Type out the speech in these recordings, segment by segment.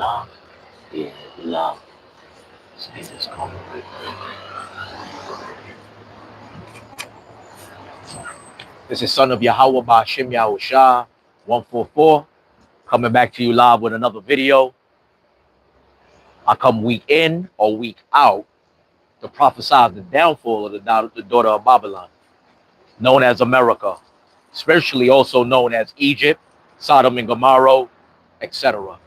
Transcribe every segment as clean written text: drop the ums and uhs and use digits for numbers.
love. Yeah, love. Say this coming. This is son of Yahawah Bahasham Yahawashi 144. Coming back to you live with another video. I come week in or week out to prophesy the downfall of the daughter of Babylon, known as America, spiritually also known as Egypt, Sodom and Gomorrah, etc.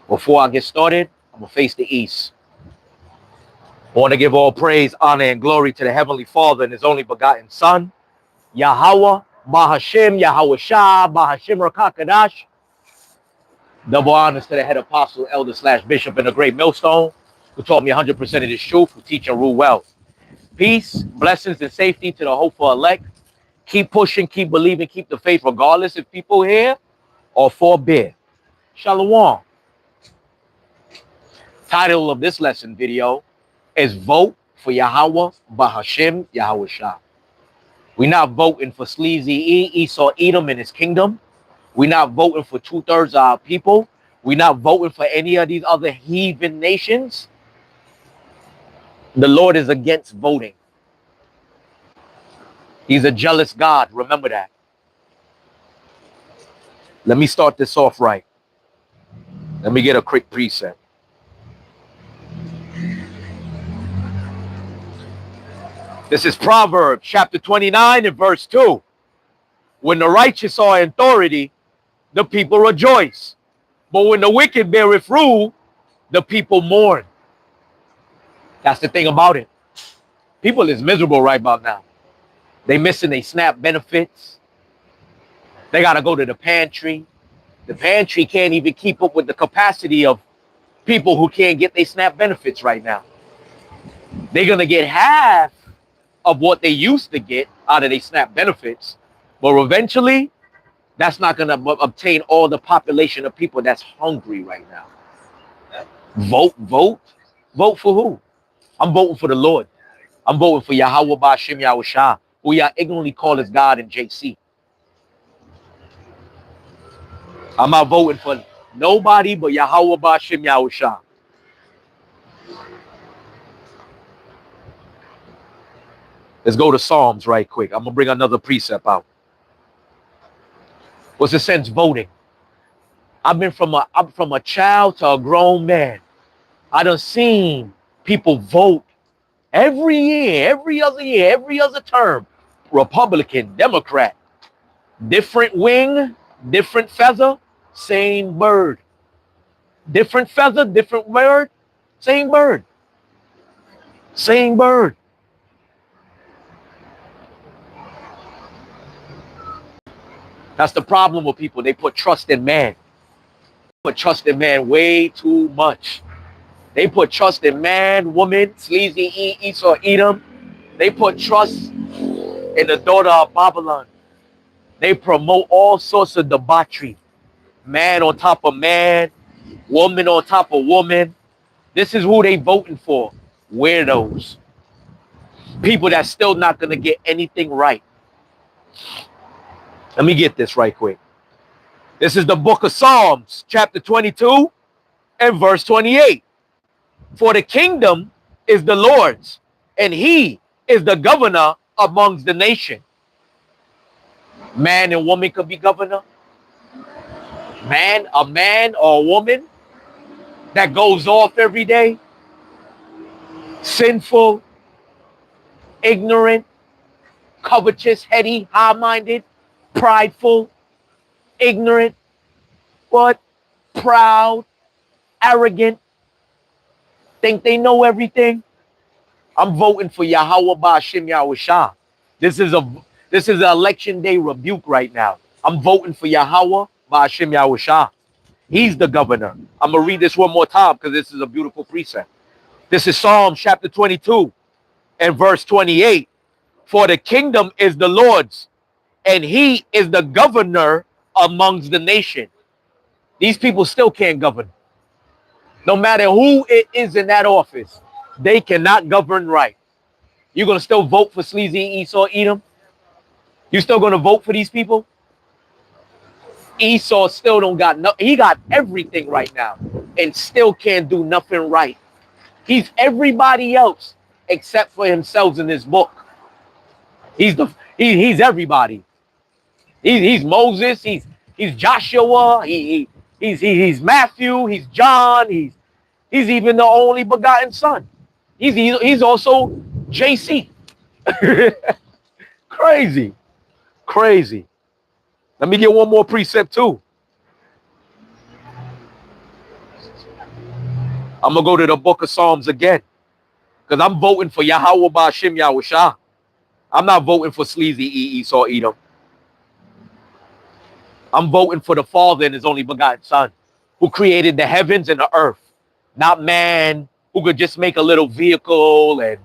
Before I get started, I'm going to face the east. I want to give all praise, honor, and glory to the Heavenly Father and His only begotten Son, Yahawah, Bahasham, Yahawashi, Bahasham Rakakadash. Double honors to the head apostle, elder / bishop in the great millstone, who taught me 100% of this truth, who teach and rule well. Peace, blessings, and safety to the hopeful elect. Keep pushing, keep believing, keep the faith, regardless if people hear or forbear. Shalom. Title of this lesson video is Vote for Yahawah, Bahasham, Yahawashi. We're not voting for sleazy Esau, Edom, and his kingdom. We're not voting for 2/3 of our people. We're not voting for any of these other heathen nations. The Lord is against voting. He's a jealous God. Remember that. Let me start this off right. Let me get a quick precept. This is Proverbs chapter 29 and verse 2. When the righteous are in authority, the people rejoice. But when the wicked beareth rule, the people mourn. That's the thing about it. People is miserable right about now. They missing their SNAP benefits. They got to go to the pantry. The pantry can't even keep up with the capacity of people who can't get their SNAP benefits right now. They're going to get half of what they used to get out of their SNAP benefits. But eventually, that's not going to obtain all the population of people that's hungry right now. Vote. Vote for who? I'm voting for the Lord. I'm voting for Yahawah Bahasham Yahawashi, who y'all ignorantly call as God in JC. I'm not voting for nobody but Yahawah Bahasham Yahawashi. Let's go to Psalms right quick. I'm going to bring another precept out. What's the sense voting? I'm from a child to a grown man. I done seen people vote every year, every other term. Republican, Democrat, different wing, different feather, same bird. Different feather, different bird, same bird. Same bird. That's the problem with people. They put trust in man. Put trust in man way too much. They put trust in man, woman, sleazy Esau, Edom. They put trust in the daughter of Babylon. They promote all sorts of debauchery. Man on top of man, woman on top of woman. This is who they voting for. Weirdos. People that's still not going to get anything right. Let me get this right quick. This is the book of Psalms, chapter 22 and verse 28. For the kingdom is the Lord's, and he is the governor amongst the nation. Man and woman could be governor. A man or a woman that goes off every day, sinful, ignorant, covetous, heady, high-minded, prideful, ignorant, but proud, arrogant, think they know everything. I'm voting for Yahawah Bahasham Yahawashi. This is an election day rebuke right now. I'm voting for Yahawah Bahasham Yahawashi. He's the governor. I'm gonna read this one more time because this is a beautiful precept. This is Psalm chapter 22 and verse 28. For the kingdom is the Lord's, and he is the governor amongst the nation. These people still can't govern. No matter who it is in that office, they cannot govern right. You're going to still vote for sleazy Esau, Edom? You still going to vote for these people? Esau still don't got no, he got everything right now. and still can't do nothing right. He's everybody else except for himself in this book. He's everybody. He's Moses. He's Joshua. He's Matthew. He's John. He's even the only begotten son. He's also JC. Crazy. Crazy. Let me get one more precept too. I'm going to go to the book of Psalms again. Because I'm voting for Yahawah, Bahasham, Yahawashi. I'm not voting for sleazy Esau, Edom. I'm voting for the Father and his only begotten Son, who created the heavens and the earth. Not man, who could just make a little vehicle and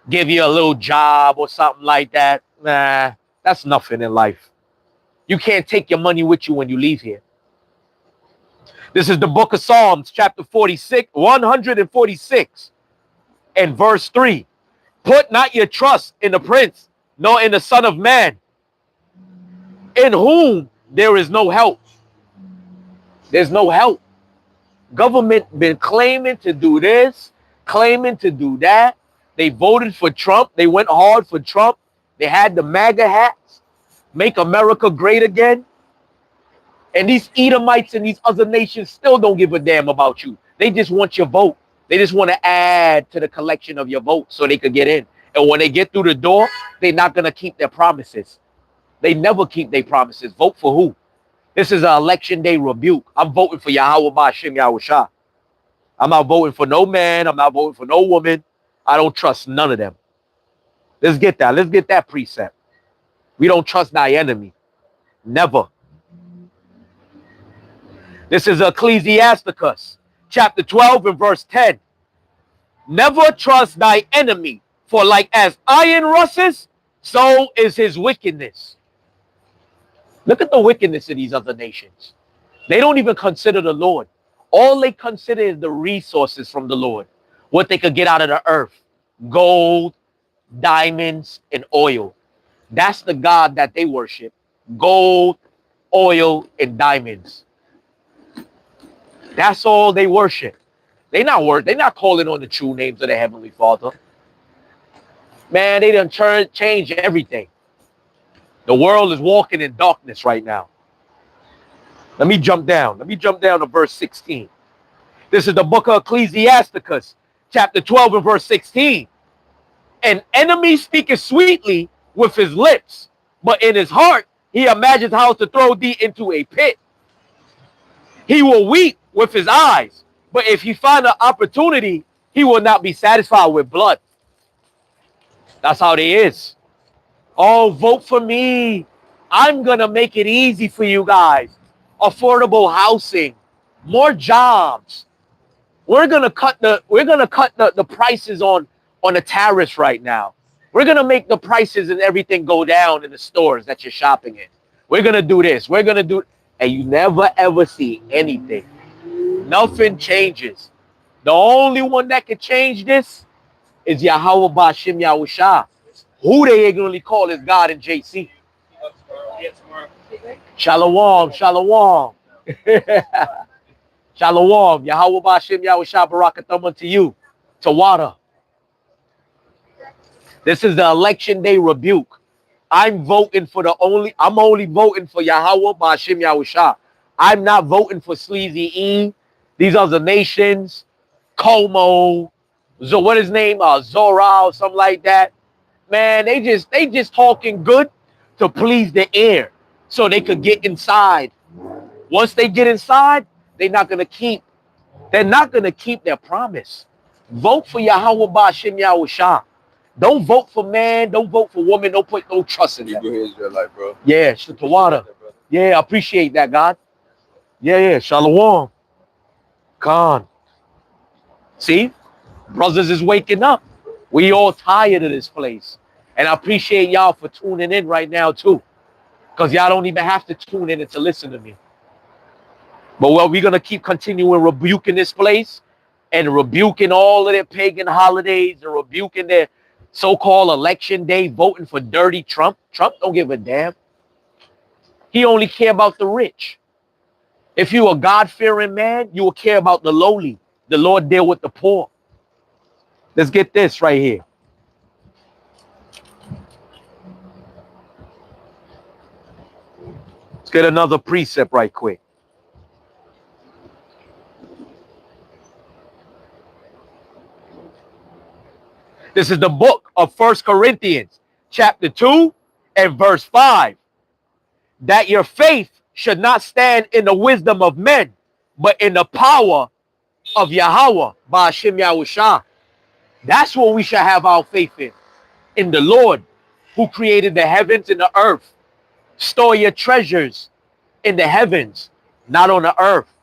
give you a little job or something like that. Nah, that's nothing in life. You can't take your money with you when you leave here. This is the book of Psalms, chapter 46, 146, and verse 3. Put not your trust in the prince, nor in the Son of Man, in whom there is no help. There's no help. Government been claiming to do this, claiming to do that. They voted for Trump. They went hard for Trump. They had the MAGA hats, make America great again. And these Edomites and these other nations still don't give a damn about you. They just want your vote. They just want to add to the collection of your vote so they could get in. And when they get through the door, they're not going to keep their promises. They never keep their promises. Vote for who? This is an election day rebuke. I'm voting for Yahawah, Bahasham, Yahawashi. I'm not voting for no man. I'm not voting for no woman. I don't trust none of them. Let's get that. Let's get that precept. We don't trust thy enemy. Never. This is Ecclesiasticus, chapter 12 and verse 10. Never trust thy enemy, for like as iron rusts, so is his wickedness. Look at the wickedness of these other nations. They don't even consider the Lord. All they consider is the resources from the Lord, what they could get out of the earth. Gold, diamonds, and oil. That's the God that they worship. Gold, oil, and diamonds. That's all they worship. They're not calling on the true names of the Heavenly Father. Man, they done change everything. The world is walking in darkness right now. Let me jump down. Let me jump down to verse 16. This is the book of Ecclesiasticus, chapter 12 and verse 16. An enemy speaketh sweetly with his lips, but in his heart he imagines how to throw thee into a pit. He will weep with his eyes, but if he find an opportunity, he will not be satisfied with blood. That's how they is. Oh, vote for me. I'm going to make it easy for you guys. Affordable housing, more jobs. We're going to cut the prices on the tariffs right now. We're going to make the prices and everything go down in the stores that you're shopping in. We're going to do this. We're going to do, and you never ever see anything. Nothing changes. The only one that can change this is Yahawah, Bahasham, Yahawashi, who they ignorantly call is God and JC. Shalom, shalom. Shalom. Yahawah, Bahasham, Yahawashi, barakathum unto you. Tawada. This is the election day rebuke. I'm only voting for Yahawah, Bahasham, Yahawashi. I'm not voting for Sleazy E, these other nations, Como, what his name, Zora or something like that. Man, they just talking good to please the air so they could get inside. Once they get inside, they're not gonna keep their promise. Vote for Yahawah, Bahasham, Yahawashi. Don't vote for man, don't vote for woman, don't put no trust in them. Israelite, bro. Yeah, Shatawada. Yeah, I appreciate that, God. Yeah, shalom. Khan. See? Brothers is waking up. We all tired of this place. And I appreciate y'all for tuning in right now, too. Because y'all don't even have to tune in to listen to me. But well, we're going to keep continuing rebuking this place and rebuking all of their pagan holidays and rebuking their so-called election day, voting for dirty Trump. Trump don't give a damn. He only care about the rich. If you a God-fearing man, you will care about the lowly. The Lord deal with the poor. Let's get this right here. Let's get another precept right quick. This is the book of 1 Corinthians, chapter 2 and verse 5. That your faith should not stand in the wisdom of men, but in the power of Yahawah, Bahasham Yahawashi. That's what we should have our faith in the Lord who created the heavens and the earth. Store your treasures in the heavens, not on the earth,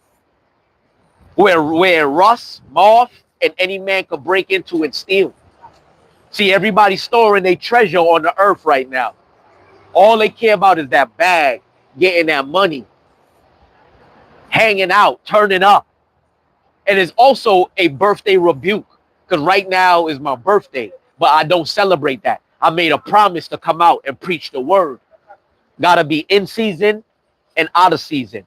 where rust, moth, and any man could break into and steal. See, everybody's storing their treasure on the earth right now. All they care about is that bag, getting that money, hanging out, turning up. And it's also a birthday rebuke, because right now is my birthday, but I don't celebrate that. I made a promise to come out and preach the word. Got to be in season and out of season.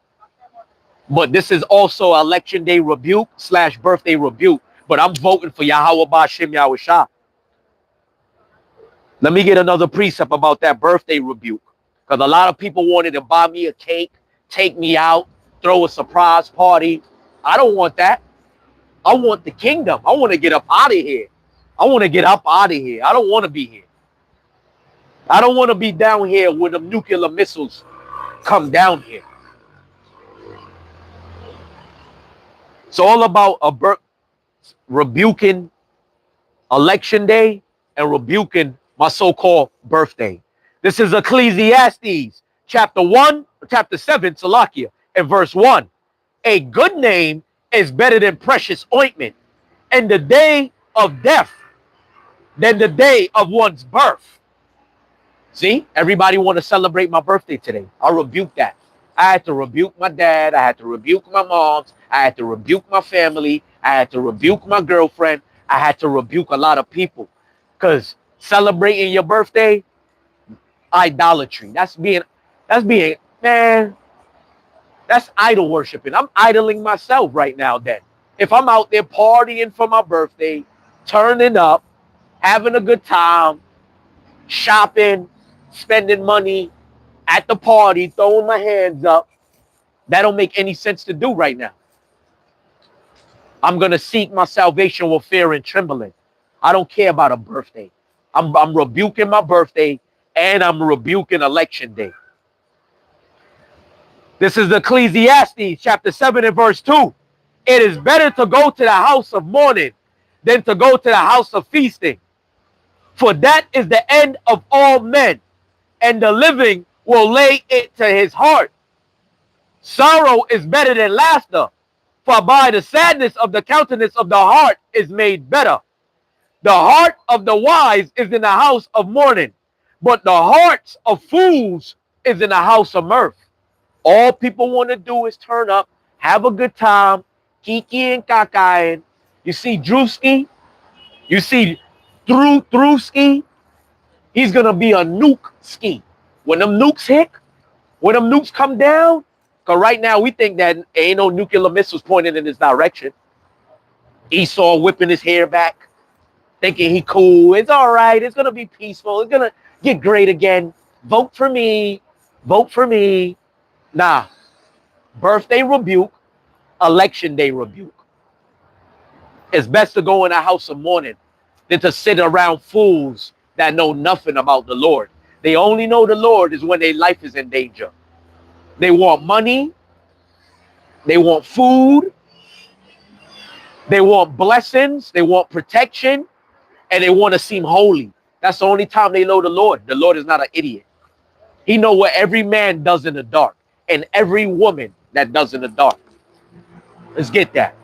But this is also election day rebuke / birthday rebuke. But I'm voting for Yahawah Bahasham Yahawashi. Let me get another precept about that birthday rebuke. Because a lot of people wanted to buy me a cake, take me out, throw a surprise party. I don't want that. I want the kingdom. I want to get up out of here. I want to get up out of here. I don't want to be here. I don't want to be down here when the nuclear missiles come down here. It's all about rebuking election day and rebuking my so-called birthday. This is Ecclesiastes chapter 7, Salakia, and verse 1. A good name is better than precious ointment, and the day of death than the day of one's birth. See, everybody want to celebrate my birthday today. I'll rebuke that. I had to rebuke my dad. I had to rebuke my moms. I had to rebuke my family. I had to rebuke my girlfriend. I had to rebuke a lot of people. Because celebrating your birthday, idolatry. That's being, man, that's idol worshiping. I'm idling myself right now then. If I'm out there partying for my birthday, turning up, having a good time, shopping, spending money at the party, throwing my hands up, that don't make any sense to do right now. I'm going to seek my salvation with fear and trembling. I don't care about a birthday. I'm rebuking my birthday, and I'm rebuking election day. This is Ecclesiastes chapter 7 and verse 2. It is better to go to the house of mourning than to go to the house of feasting. For that is the end of all men, and the living will lay it to his heart. Sorrow is better than laughter, for by the sadness of the countenance of the heart is made better. The heart of the wise is in the house of mourning, but the hearts of fools is in the house of mirth. All people want to do is turn up, have a good time, kiki and kakaing. You see Drewski, you see Drewski, he's going to be a nuke ski. When them nukes hit, when them nukes come down, because right now we think that ain't no nuclear missiles pointed in this direction. Esau whipping his hair back, thinking he cool. It's all right. It's going to be peaceful. It's going to get great again. Vote for me. Vote for me. Nah. Birthday rebuke, election day rebuke. It's best to go in a house of mourning than to sit around fools that know nothing about the Lord. They only know the Lord is when their life is in danger. They want money. They want food. They want blessings. They want protection. And they want to seem holy. That's the only time they know the Lord. The Lord is not an idiot. He knows what every man does in the dark and every woman that does in the dark. Let's get that.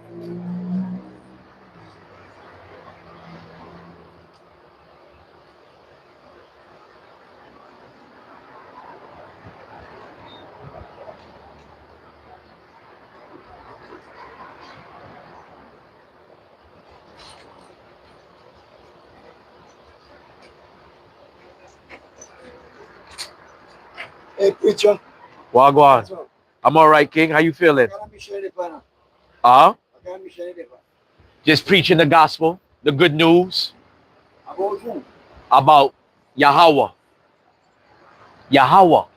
Hey, preacher. Wagwan. I'm all right, King. How you feeling? Uh, just preaching the gospel, the good news about Yahawah, Yahawah,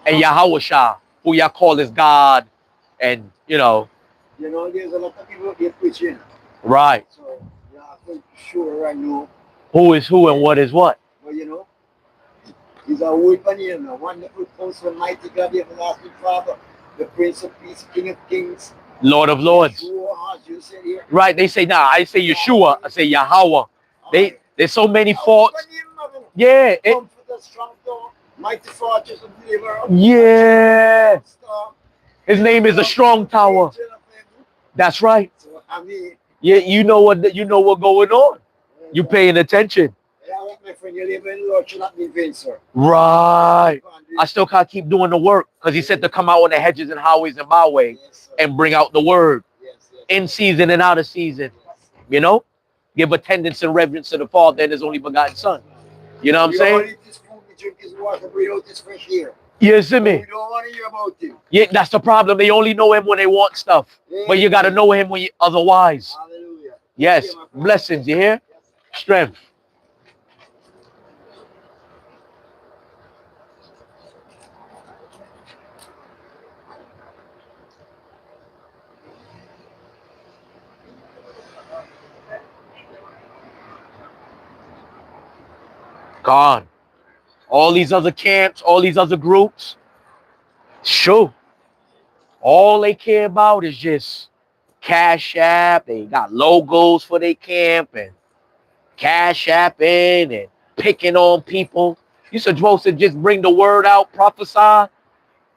and Yahawashi, who y'all call is God, and there's a lot of people here preaching. right. So you have to sure I know. Who is who and what is what? But he's a weapon here now. Wonderful counselor, mighty God, the everlasting Father, the Prince of Peace, King of Kings, Lord of Lords. Yahawah, as you said here. Right, they say, nah, I say Yeshua, I say Yahawah. There's so many faults. Yeah. Comforter, strong door, mighty fortress of deliverer. Yeah. His name is a strong tower. That's right. So, I mean, yeah, you know what going on. You paying attention. My friend, you live in the Lord should not be vain, sir. Right. I still can't keep doing the work because he said to come out on the hedges and highways and byways and bring out the word in season and out of season. You know, give attendance and reverence to the Father and his only begotten Son. You know what I'm saying? You see me? We don't want to hear about him. Yeah, that's the problem. They only know him when they want stuff. But you got to know him when otherwise. Hallelujah. Yes. Blessings. You hear? Strength. God. All these other camps, all these other groups. Sure. All they care about is just Cash App. They got logos for their camp and Cash Apping and picking on people. You're supposed to just bring the word out, prophesy.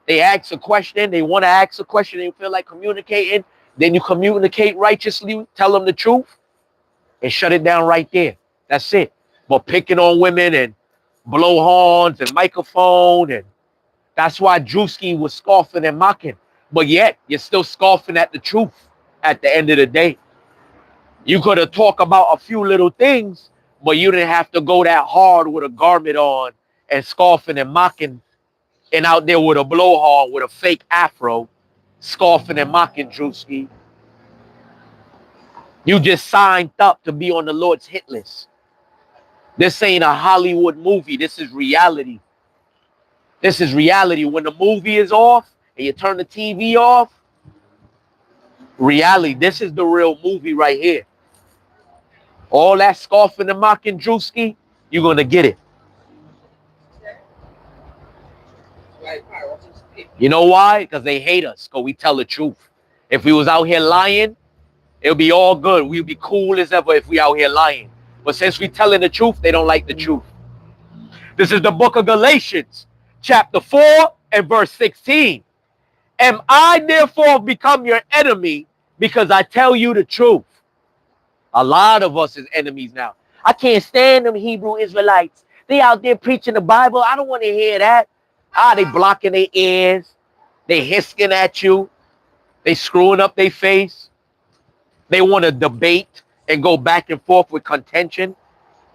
They ask a question. They want to ask a question. They feel like communicating. Then you communicate righteously, tell them the truth, and shut it down right there. That's it. But picking on women and blow horns and microphone, and that's why Drewski was scoffing and mocking. But yet, you're still scoffing at the truth at the end of the day. You could have talked about a few little things, but you didn't have to go that hard with a garment on and scoffing and mocking and out there with a blowhard with a fake afro, scoffing and mocking Drewski. You just signed up to be on the Lord's hit list. This ain't a Hollywood movie. This is reality. This is reality. When the movie is off and you turn the TV off, reality. This is the real movie right here. All that scoffing and mocking Drewski, you're going to get it. You know why? Because they hate us, because we tell the truth. If we was out here lying, it would be all good. We'd be cool as ever if we out here lying. But since we telling the truth, they don't like the truth. This is the book of Galatians, chapter 4 and verse 16. Am I therefore become your enemy because I tell you the truth? A lot of us is enemies now. I can't stand them Hebrew Israelites. They out there preaching the Bible. I don't want to hear that. They blocking their ears. They hissing at you. They screwing up their face. They want to debate and go back and forth with contention.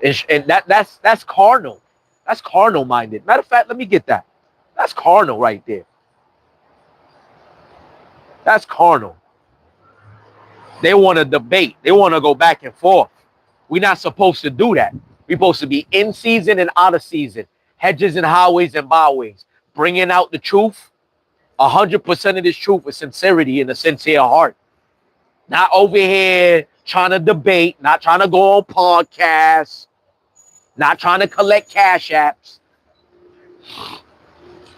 And that's carnal. That's carnal minded. Matter of fact, let me get that. That's carnal right there. That's carnal. They want to debate. They want to go back and forth. We're not supposed to do that. We're supposed to be in season and out of season. Hedges and highways and byways. Bringing out the truth. 100% of this truth with sincerity and a sincere heart. Not over here trying to debate. Not trying to go on podcasts. Not trying to collect cash apps.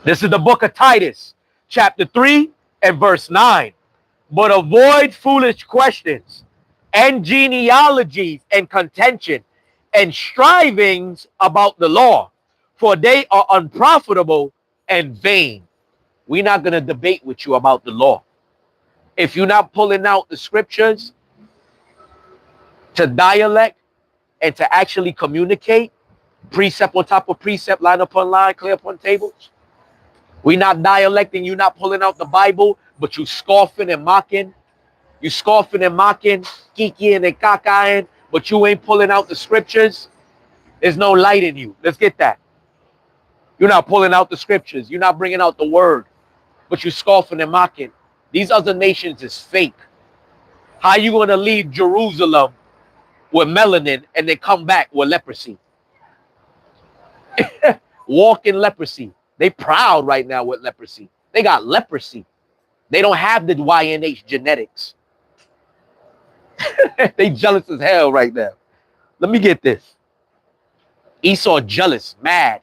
This is the book of Titus, chapter 3 and verse 9. But avoid foolish questions and genealogies and contention and strivings about the law, for they are unprofitable and vain. We're not going to debate with you about the law. If you're not pulling out the scriptures to dialect and to actually communicate, precept on top of precept, line upon line, clear upon tables, we're not dialecting. You're not pulling out the Bible, but you scoffing and mocking. You scoffing and mocking, kikiing and kakaing, but you ain't pulling out the scriptures. There's no light in you. Let's get that. You're not pulling out the scriptures. You're not bringing out the word. but you scoffing and mocking. These other nations is fake. How you going to leave Jerusalem with melanin and then come back with leprosy? Walk in leprosy. They proud right now with leprosy. They got leprosy. They don't have the YNH genetics. They jealous as hell right now. Let me get this. Esau jealous, mad.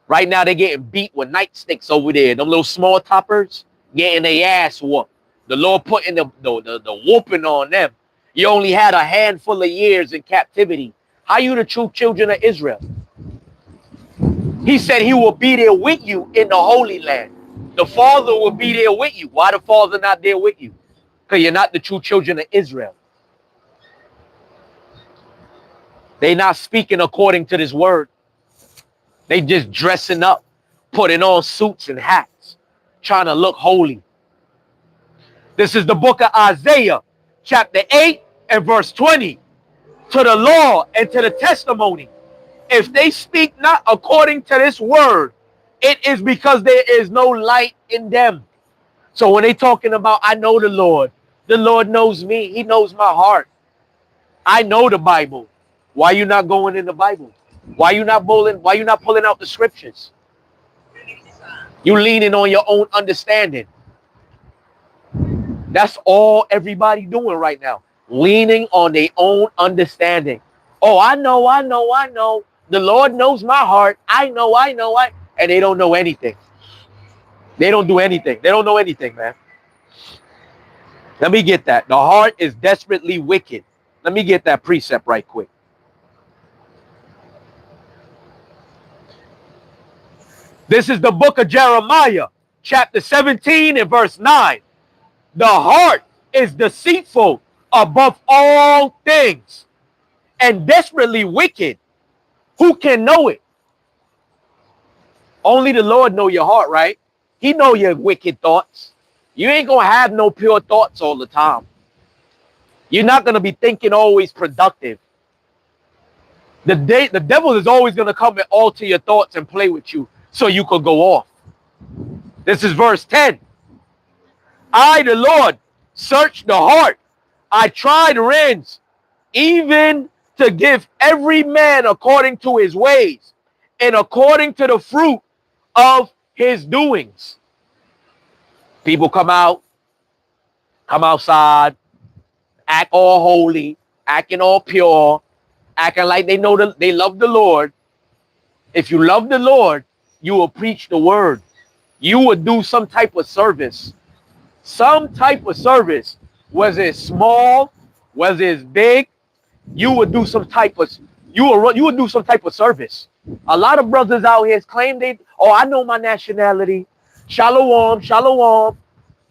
Right now they getting beat with nightsticks over there. Them little small toppers getting their ass whooped. The Lord putting the whooping on them. You only had a handful of years in captivity. How you the true children of Israel? He said he will be there with you in the Holy Land. The Father will be there with you. Why the Father not there with you? Because you're not the true children of Israel. They not speaking according to this word. They just dressing up, putting on suits and hats, trying to look holy. This is the book of Isaiah, chapter 8 and verse 20. To the law and to the testimony, if they speak not according to this word, it is because there is no light in them. So when they talking about, I know the Lord knows me. He knows my heart. I know the Bible. Why you not going in the Bible? Why you not pulling out the scriptures? You leaning on your own understanding. That's all everybody doing right now. Leaning on their own understanding. Oh, I know. The Lord knows my heart. I know. And they don't know anything. They don't do anything. They don't know anything, man. Let me get that. The heart is desperately wicked. Let me get that precept right quick. This is the book of Jeremiah, chapter 17 and verse 9. The heart is deceitful above all things and desperately wicked. Who can know it? Only the Lord know your heart, right? He know your wicked thoughts. You ain't going to have no pure thoughts all the time. You're not going to be thinking always productive. The devil is always going to come and alter your thoughts and play with you so you could go off. This is verse 10. I, the Lord, search the heart. I try the reins, even to give every man according to his ways and according to the fruit of his doings. People come outside, act all holy, acting all pure, acting like they know they love the Lord. If you love the Lord, you will preach the word. You will do some type of service. Some type of service, whether it's small, whether it's big, you would do some type of service. A lot of brothers out here claim I know my nationality. Shalom.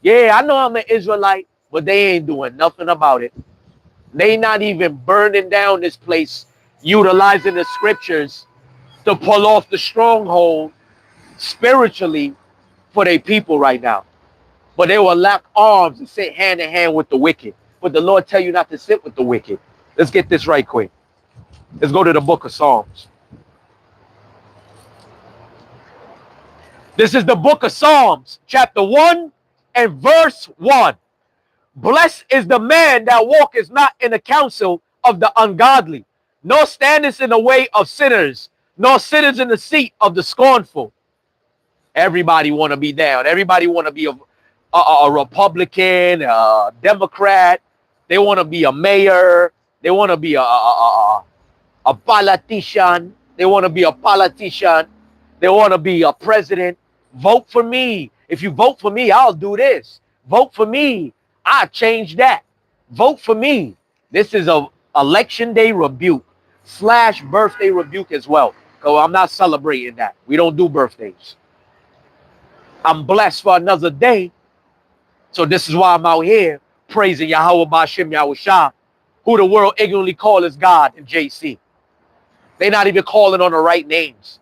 Yeah, I know I'm an Israelite, but they ain't doing nothing about it. They not even burning down this place, utilizing the scriptures to pull off the stronghold spiritually for their people right now. But they will lock arms and sit hand in hand with the wicked. But the Lord tell you not to sit with the wicked. Let's get this right quick. Let's go to the book of Psalms. This is the book of Psalms, chapter 1 and verse 1. Blessed is the man that walketh not in the counsel of the ungodly, nor standeth in the way of sinners, nor sitteth in the seat of the scornful. Everybody want to be down. Everybody want to be a Republican, a Democrat. They want to be a mayor. They want to be a politician. They want to be a politician. They want to be a president. Vote for me. If you vote for me, I'll do this. Vote for me. I'll change that. Vote for me. This is a election day rebuke / birthday rebuke as well. So I'm not celebrating that. We don't do birthdays. I'm blessed for another day. So this is why I'm out here praising Yahawah, Bahasham, Yahawashi, who the world ignorantly calls God and JC. They're not even calling on the right names.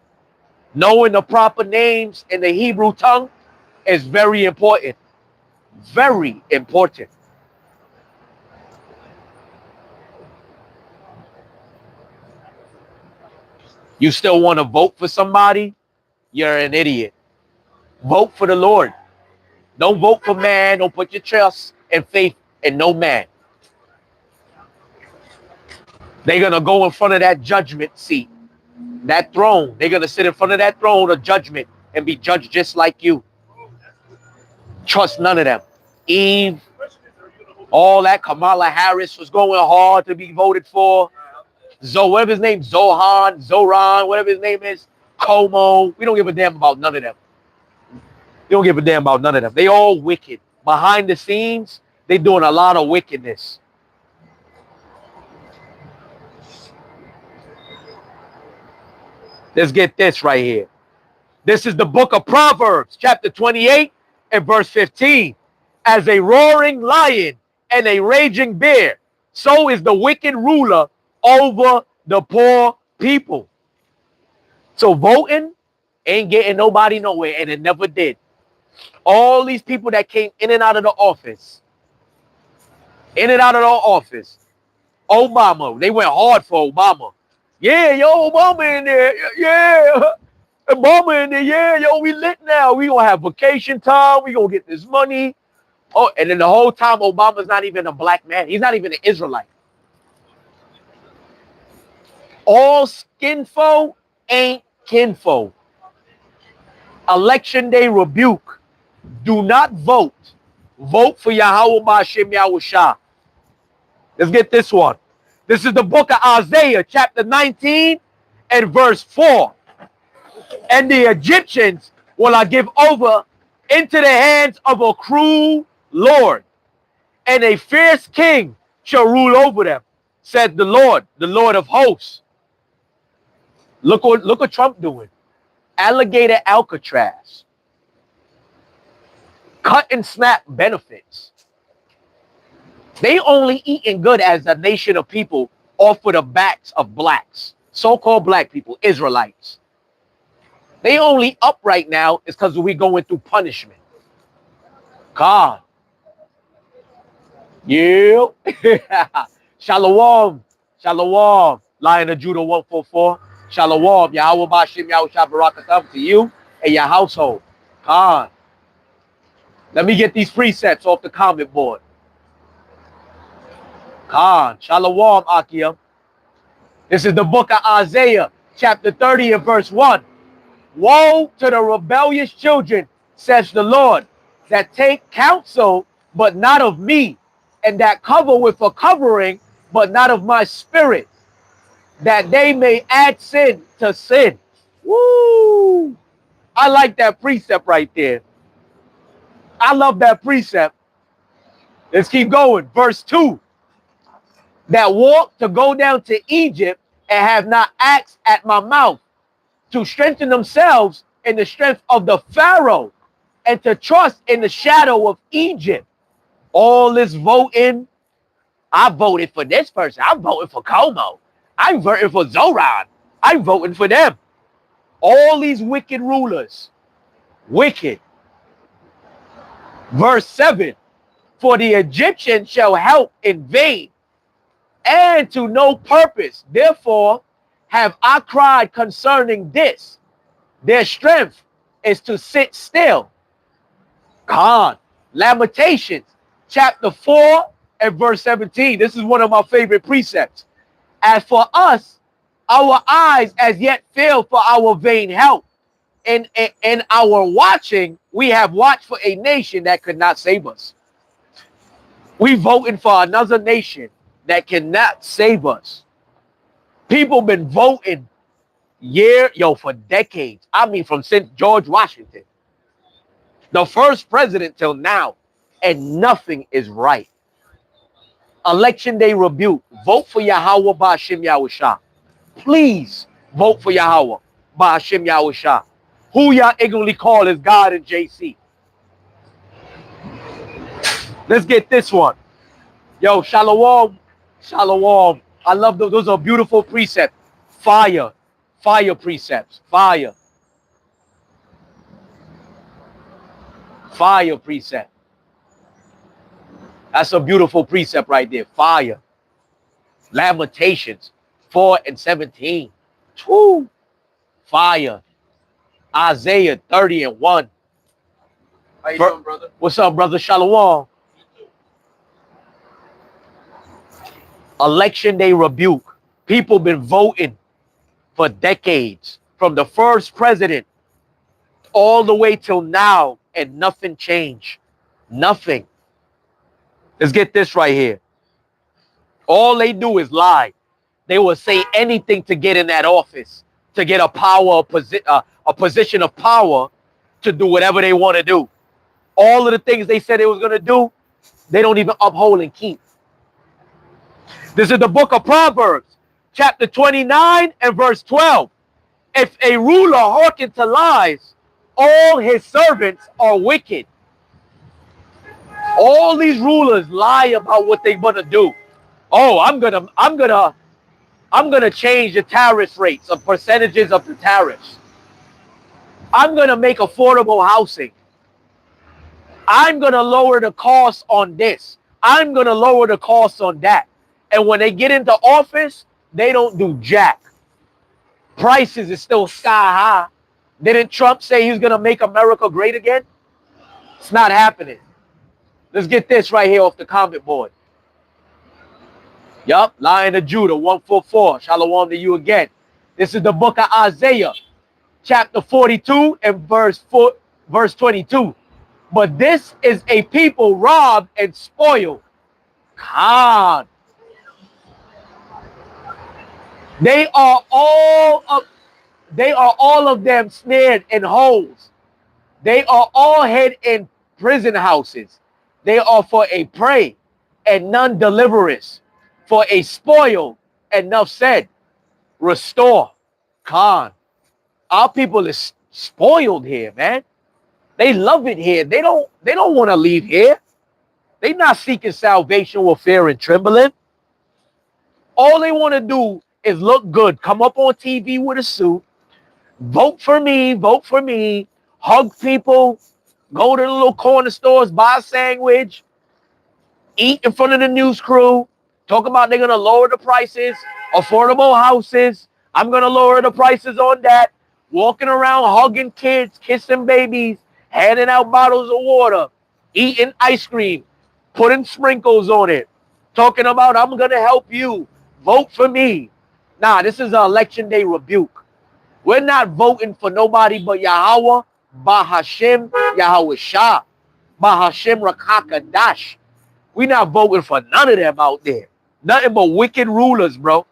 Knowing the proper names in the Hebrew tongue is very important. Very important. You still want to vote for somebody? You're an idiot. Vote for the Lord. Don't vote for man. Don't put your trust and faith in no man. They're going to go in front of that judgment seat, that throne. They're going to sit in front of that throne of judgment and be judged just like you. Trust none of them. Eve, all that. Kamala Harris was going hard to be voted for. Whatever his name, Zoran, whatever his name is, Como. We don't give a damn about none of them. We don't give a damn about none of them. They all wicked. Behind the scenes, they doing a lot of wickedness. Let's get this right here. This is the book of Proverbs, chapter 28 and verse 15. As a roaring lion and a raging bear, so is the wicked ruler over the poor people. So voting ain't getting nobody nowhere, and it never did. All these people that came in and out of the office, Obama, they went hard for Obama. Yeah, yo, Obama in there. Yeah, Obama in there. Yeah, yo, we lit now. We gonna have vacation time. We gonna get this money. Oh, and then the whole time, Obama's not even a black man. He's not even an Israelite. All skinfo ain't kinfo. Election day rebuke. Do not vote. Vote for Yahawah Bahasham Yahawashi. Let's get this one. This is the book of Isaiah, chapter 19 and verse 4. And the Egyptians will I give over into the hands of a cruel Lord, and a fierce king shall rule over them, said the Lord of hosts. Look what Trump doing. Alligator Alcatraz. Cut and snap benefits. They only eating good as a nation of people off of the backs of blacks, so-called black people, Israelites. They only up right now is because we going through punishment. God. Yeah. Shalom. Shalom. Lion of Judah 144. Shalom. Yahawah Bahasham Yahawashi Barakatam to you and your household. God. Let me get these precepts off the comment board. Khan, Shalom, Akia. This is the book of Isaiah, chapter 30 and verse 1. Woe to the rebellious children, says the Lord, that take counsel, but not of me, and that cover with a covering, but not of my spirit, that they may add sin to sin. Woo! I like that precept right there. I love that precept. Let's keep going. Verse 2. That walk to go down to Egypt and have not asked at my mouth, to strengthen themselves in the strength of the Pharaoh and to trust in the shadow of Egypt. All this voting, I voted for this person. I'm voting for Como. I'm voting for Zoran. I'm voting for them. All these wicked rulers. Wicked. Verse 7. For the Egyptians shall help in vain, and to no purpose. Therefore have I cried concerning this. Their strength is to sit still. God. Lamentations, chapter 4 and verse 17. This is one of my favorite precepts. As for us, our eyes as yet fail for our vain help. In our watching, we have watched for a nation that could not save us. We voting for another nation that cannot save us. People been voting for decades. I mean, from since George Washington, the first president till now, and nothing is right. Election day rebuke. Vote for Yahawah Bahasham Yahawashi. Please vote for Yahawah Bahasham Yahawashi, who y'all ignorantly call as God and JC. Let's get this one. Yo, shalom, shalom. I love those. Those are beautiful precepts. Fire precepts. Fire precept. That's a beautiful precept right there. Fire. Lamentations 4 and 17. Woo. Fire. Isaiah 30 and 1. How you doing, brother? What's up, brother? Shalom. Election day rebuke. People been voting for decades, from the first president all the way till now, and nothing changed. Nothing. Let's get this right here. All they do is lie. They will say anything to get in that office, to get a position of power, to do whatever they want to do. All of the things they said they was going to do, they don't even uphold and keep. This is the book of Proverbs, chapter 29 and verse 12. If a ruler hearken to lies, all his servants are wicked. All these rulers lie about what they're gonna do. Oh, I'm gonna change the tariff rates of percentages of the tariffs. I'm gonna make affordable housing. I'm gonna lower the cost on this. I'm gonna lower the cost on that. And when they get into office, they don't do jack. Prices is still sky high. Didn't Trump say he's gonna make America great again? It's not happening. Let's get this right here off the comment board. Yup, Lion of Judah, 144. Shalom to you again. This is the book of Isaiah, chapter 42 and verse 22. But this is a people robbed and spoiled. God. They are all of them snared in holes. They are all hid in prison houses. They are for a prey and none deliverers, for a spoil and none said, restore. Khan. Our people is spoiled here, man. They love it here. They don't want to leave here. They not seeking salvation with fear and trembling. All they want to do is look good, come up on TV with a suit, vote for me, hug people, go to the little corner stores, buy a sandwich, eat in front of the news crew, talk about they're going to lower the prices, affordable houses, I'm going to lower the prices on that, walking around hugging kids, kissing babies, handing out bottles of water, eating ice cream, putting sprinkles on it, talking about I'm going to help you, vote for me. Nah, this is an election day rebuke. We're not voting for nobody but Yahawah, Bahasham, Yahawashi, Bahasham Rakakadash. We're not voting for none of them out there. Nothing but wicked rulers, bro.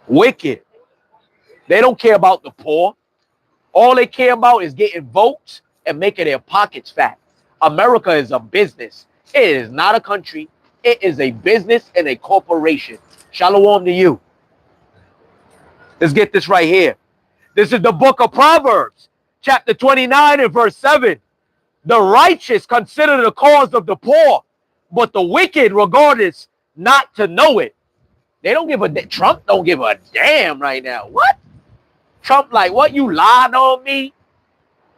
Wicked. They don't care about the poor. All they care about is getting votes and making their pockets fat. America is a business. It is not a country. It is a business and a corporation. Shalom to you. Let's get this right here. This is the book of Proverbs, chapter 29 and verse 7. The righteous consider the cause of the poor, but the wicked regardeth not to know it. They don't give a damn. Trump don't give a damn right now. What? Trump like, what? You lied on me?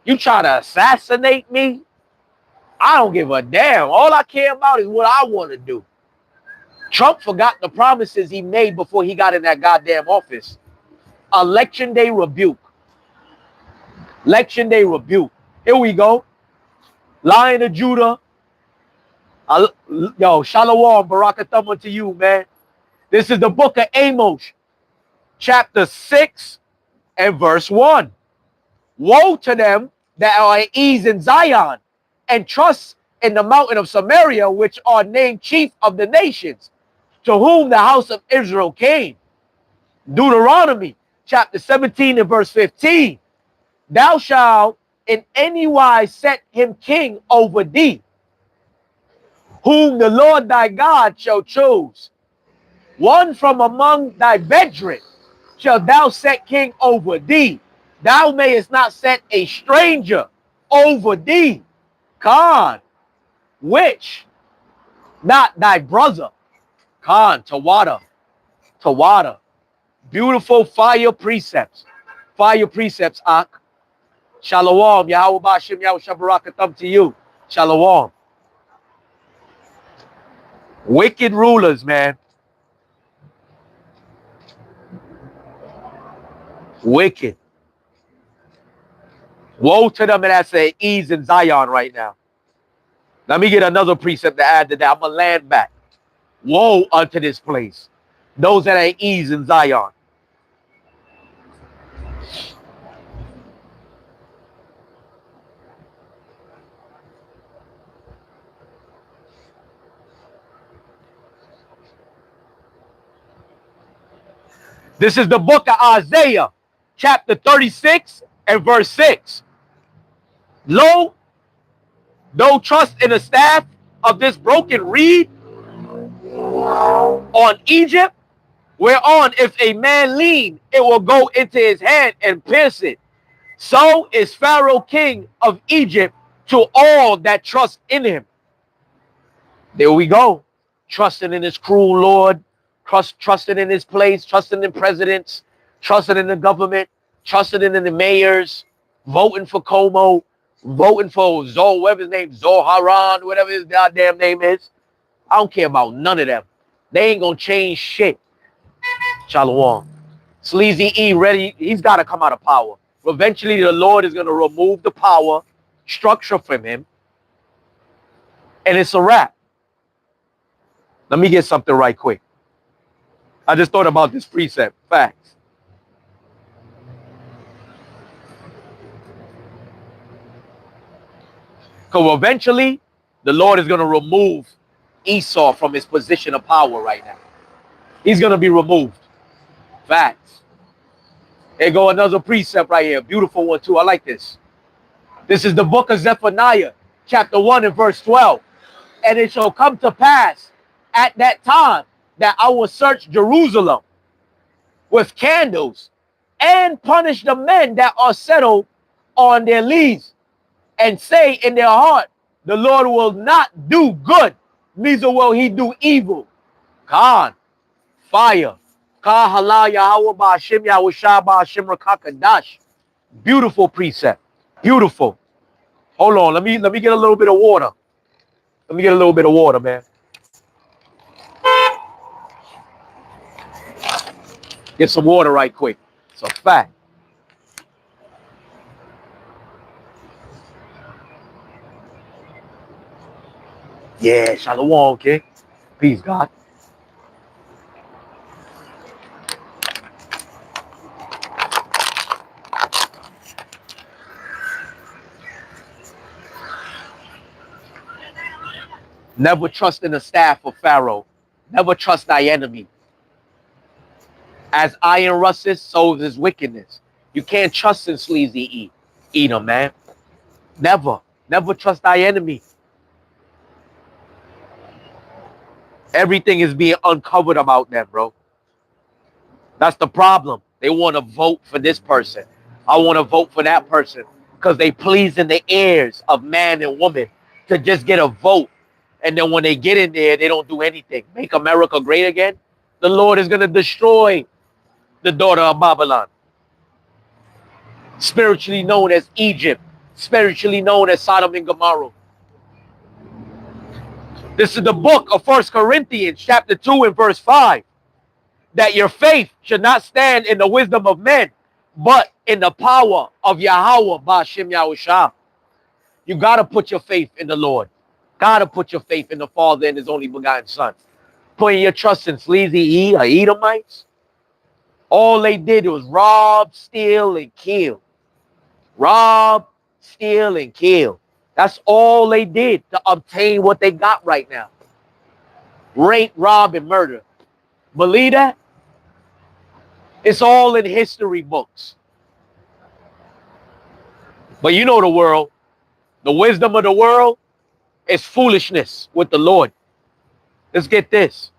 You try to assassinate me? I don't give a damn. All I care about is what I want to do. Trump forgot the promises he made before he got in that goddamn office. Election day rebuke. Election day rebuke. Here we go. Lion of Judah. Yo, Shalom, Barakathama to you, man. This is the book of Amos, chapter 6 and verse 1. Woe to them that are at ease in Zion and trust in the mountain of Samaria, which are named chief of the nations, to whom the house of Israel came. Deuteronomy chapter 17 and verse 15. Thou shalt in any wise set him king over thee, whom the Lord thy God shall choose. One from among thy brethren shalt thou set king over thee. Thou mayest not set a stranger over thee. Khan, which not thy brother. Khan, Tawada. Beautiful fire precepts. Fire precepts, Ak. Shalom, Yahawah, Bahasham, Yahawashi, Barakatham to you. Shalom. Wicked rulers, man. Wicked. Woe to them that's at ease in Zion right now. Let me get another precept to add to that. I'm going to land back. Woe unto this place. Those that are at ease in Zion. This is the book of Isaiah, chapter 36 and verse 6. Lo, though trust in the staff of this broken reed on Egypt, whereon if a man lean, it will go into his hand and pierce it. So is Pharaoh king of Egypt to all that trust in him. There we go. Trusting in his cruel Lord, trusting in his place, trusting in presidents, trusting in the government, trusting in the mayors, voting for Como, voting for whatever his name, Zoharan, whatever his goddamn name is. I don't care about none of them. They ain't gonna change shit. Shalom. Sleazy E ready, he's got to come out of power. Eventually, the Lord is going to remove the power structure from him, and it's a wrap. Let me get something right quick. I just thought about this precept. Facts. Because eventually, the Lord is going to remove Esau from his position of power right now. He's going to be removed. Facts. Here go another precept right here. Beautiful one, too. I like this. This is the book of Zephaniah, chapter 1 and verse 12. And it shall come to pass at that time that I will search Jerusalem with candles and punish the men that are settled on their lees and say in their heart, the Lord will not do good, neither will he do evil. Khan, fire. Ka halal Yahawah Bahasham Yahawashi Bahasham Rakakadash. Beautiful precept. Beautiful. Hold on, let me get a little bit of water. Let me get a little bit of water, man. Get some water right quick. It's a fact. Yeah, shalom, okay? Peace, God. Never trust in the staff of Pharaoh. Never trust thy enemy. As iron rusteth, so is his wickedness. You can't trust in sleazy Edom, man. Never. Never trust thy enemy. Everything is being uncovered about them, bro. That's the problem. They want to vote for this person. I want to vote for that person because they pleasing the ears of man and woman to just get a vote. And then when they get in there, they don't do anything. Make America great again. The Lord is going to destroy the daughter of Babylon. Spiritually known as Egypt. Spiritually known as Sodom and Gomorrah. This is the book of 1 Corinthians chapter 2 and verse 5. That your faith should not stand in the wisdom of men, but in the power of Yahawah Bahasham Yahawashi. You got to put your faith in the Lord. Got to put your faith in the Father and his only begotten Son. Putting your trust in sleazy Edomites. All they did was rob, steal, and kill. Rob, steal, and kill. That's all they did to obtain what they got right now. Rape, rob, and murder. Believe that? It's all in history books. But you know the world. The wisdom of the world is foolishness with the Lord. Let's get this.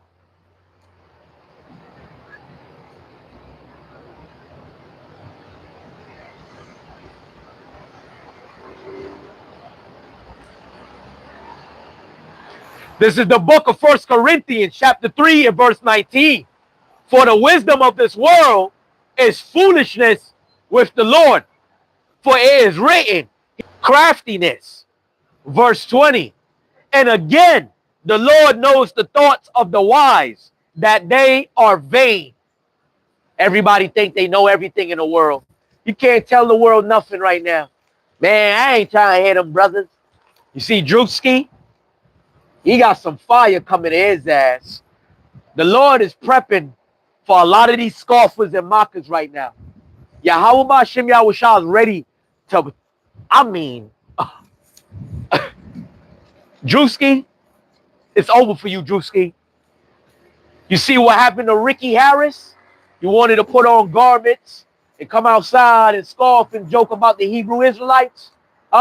This is the book of 1 Corinthians chapter 3 and verse 19. For the wisdom of this world is foolishness with the Lord. For it is written, craftiness. Verse 20. And again, the Lord knows the thoughts of the wise, that they are vain. Everybody think they know everything in the world. You can't tell the world nothing right now. Man, I ain't trying to hear them brothers. You see, Drewski, he got some fire coming to his ass. The Lord is prepping for a lot of these scoffers and mockers right now. Yahawah Bahasham Yahawashi is ready to, I mean, Drewski, it's over for you, Drewski. You see what happened to Ricky Harris? You wanted to put on garments and come outside and scoff and joke about the Hebrew Israelites?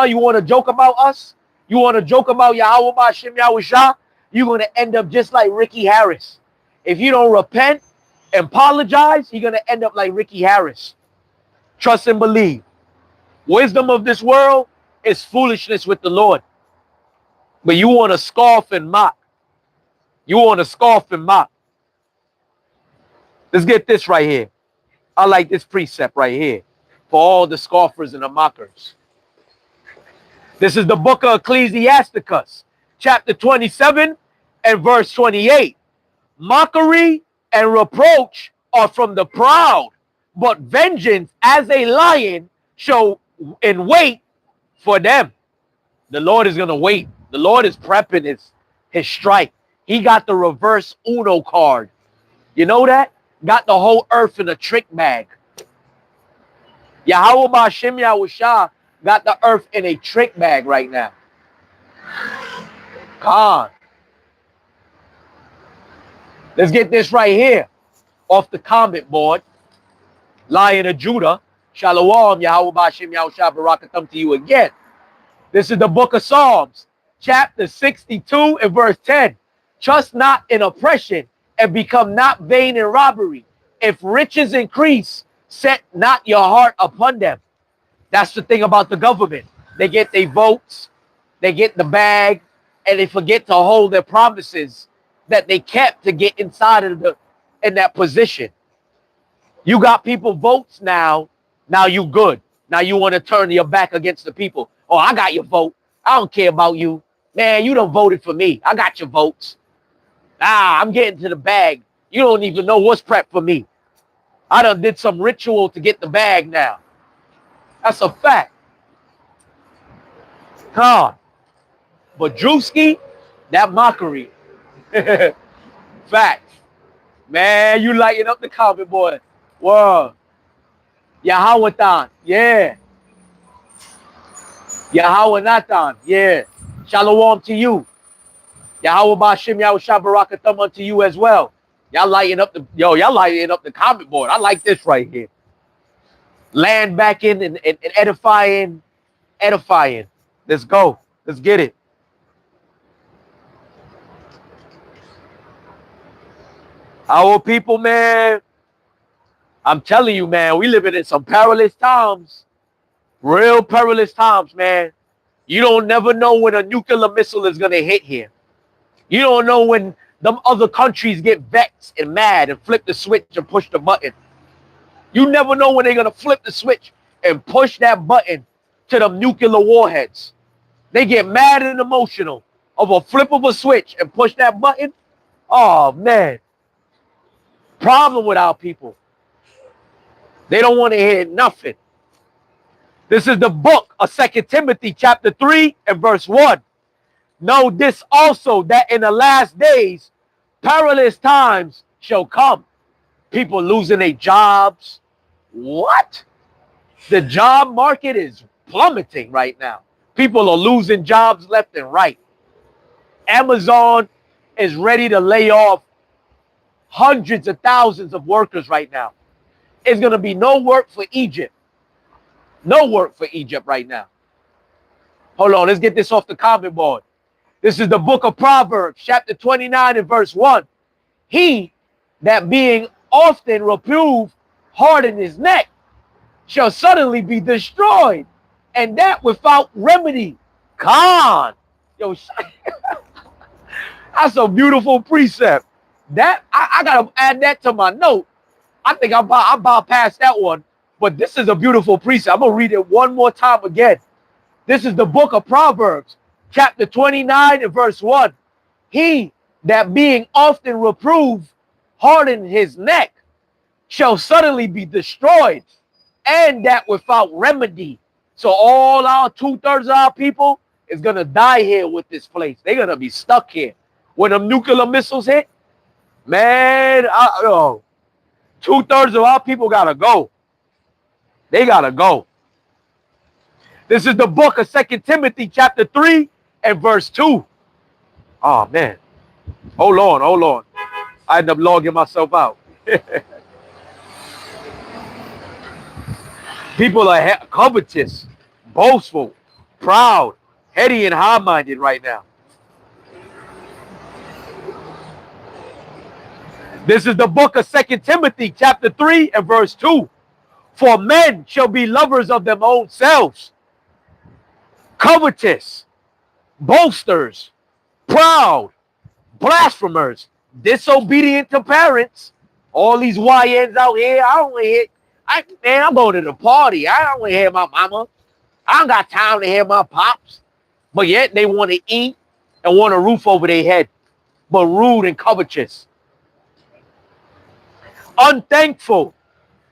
You want to joke about us? You want to joke about Yahawah Bahasham Yahawashi? You're going to end up just like Ricky Harris. If you don't repent and apologize, you're going to end up like Ricky Harris. Trust and believe. Wisdom of this world is foolishness with the Lord. But you want to scoff and mock. You want to scoff and mock. Let's get this right here. I like this precept right here for all the scoffers and the mockers. This is the book of Ecclesiasticus, chapter 27 and verse 28. Mockery and reproach are from the proud, but vengeance as a lion shall in wait for them. The Lord is going to wait. The Lord is prepping his strike. He got the reverse Uno card. You know that? Got the whole earth in a trick bag. Yahawah Bahasham Yahawashi got the earth in a trick bag right now. God. Let's get this right here off the comment board. Lion of Judah. Shalom, Yahawah Bahasham Yahawashi, Barakatham to you again. This is the book of Psalms, chapter 62 and verse 10. Trust not in oppression and become not vain in robbery. If riches increase, set not your heart upon them. That's the thing about the government. They get their votes, they get the bag, and they forget to hold their promises that they kept to get inside of in that position. You got people votes now you good. Now you want to turn your back against the people. Oh, I got your vote. I don't care about you. Man, you done voted for me. I got your votes. I'm getting to the bag. You don't even know what's prepped for me. I done did some ritual to get the bag now. That's a fact. God. But Drewski, that mockery. Facts. Man, you lighting up the comment, boy. Whoa. Yahawah, yeah. Yahawah Nathan, yeah. Shalom to you. Yahawah Bahasham Yahawashi, Barakatham unto you as well. Y'all lighting up the comment board. I like this right here. Land back in and edifying. Let's go. Let's get it. Our people, man. I'm telling you, man, we living in some perilous times. Real perilous times, man. You don't never know when a nuclear missile is going to hit here. You don't know when them other countries get vexed and mad and flip the switch and push the button. You never know when they're going to flip the switch and push that button to them nuclear warheads. They get mad and emotional of a flip of a switch and push that button. Oh, man. Problem with our people. They don't want to hear nothing. This is the book of 2 Timothy chapter 3 and verse 1. Know this also, that in the last days, perilous times shall come. People losing their jobs. What? The job market is plummeting right now. People are losing jobs left and right. Amazon is ready to lay off hundreds of thousands of workers right now. It's going to be no work for Egypt. No work for Egypt right now. Hold on, let's get this off the comment board. This is the book of Proverbs, chapter 29 and verse 1. He that being often reproved harden his neck shall suddenly be destroyed, and that without remedy. Khan. Yo, that's a beautiful precept. That I gotta add that to my note. I think I bypassed that one, but this is a beautiful precept. I'm gonna read it one more time again. This is the book of Proverbs, chapter 29 and verse 1. He that being often reproved harden his neck shall suddenly be destroyed, and that without remedy. So all our 2/3 of our people is gonna die here with this place. They're gonna be stuck here. When them nuclear missiles hit, man, 2/3 of our people gotta go. They gotta go. This is the book of 2 Timothy chapter 3 and verse 2. Oh man. Hold on, hold on. I end up logging myself out. People are covetous, boastful, proud, heady, and high-minded right now. This is the book of 2 Timothy chapter 3 and verse 2. For men shall be lovers of their own selves, covetous, boasters, proud, blasphemers, disobedient to parents. All these YNs out here, I don't hear. Man, I'm going to the party. I don't want to hear my mama. I don't got time to hear my pops. But yet they want to eat and want a roof over their head. But rude and covetous. Unthankful,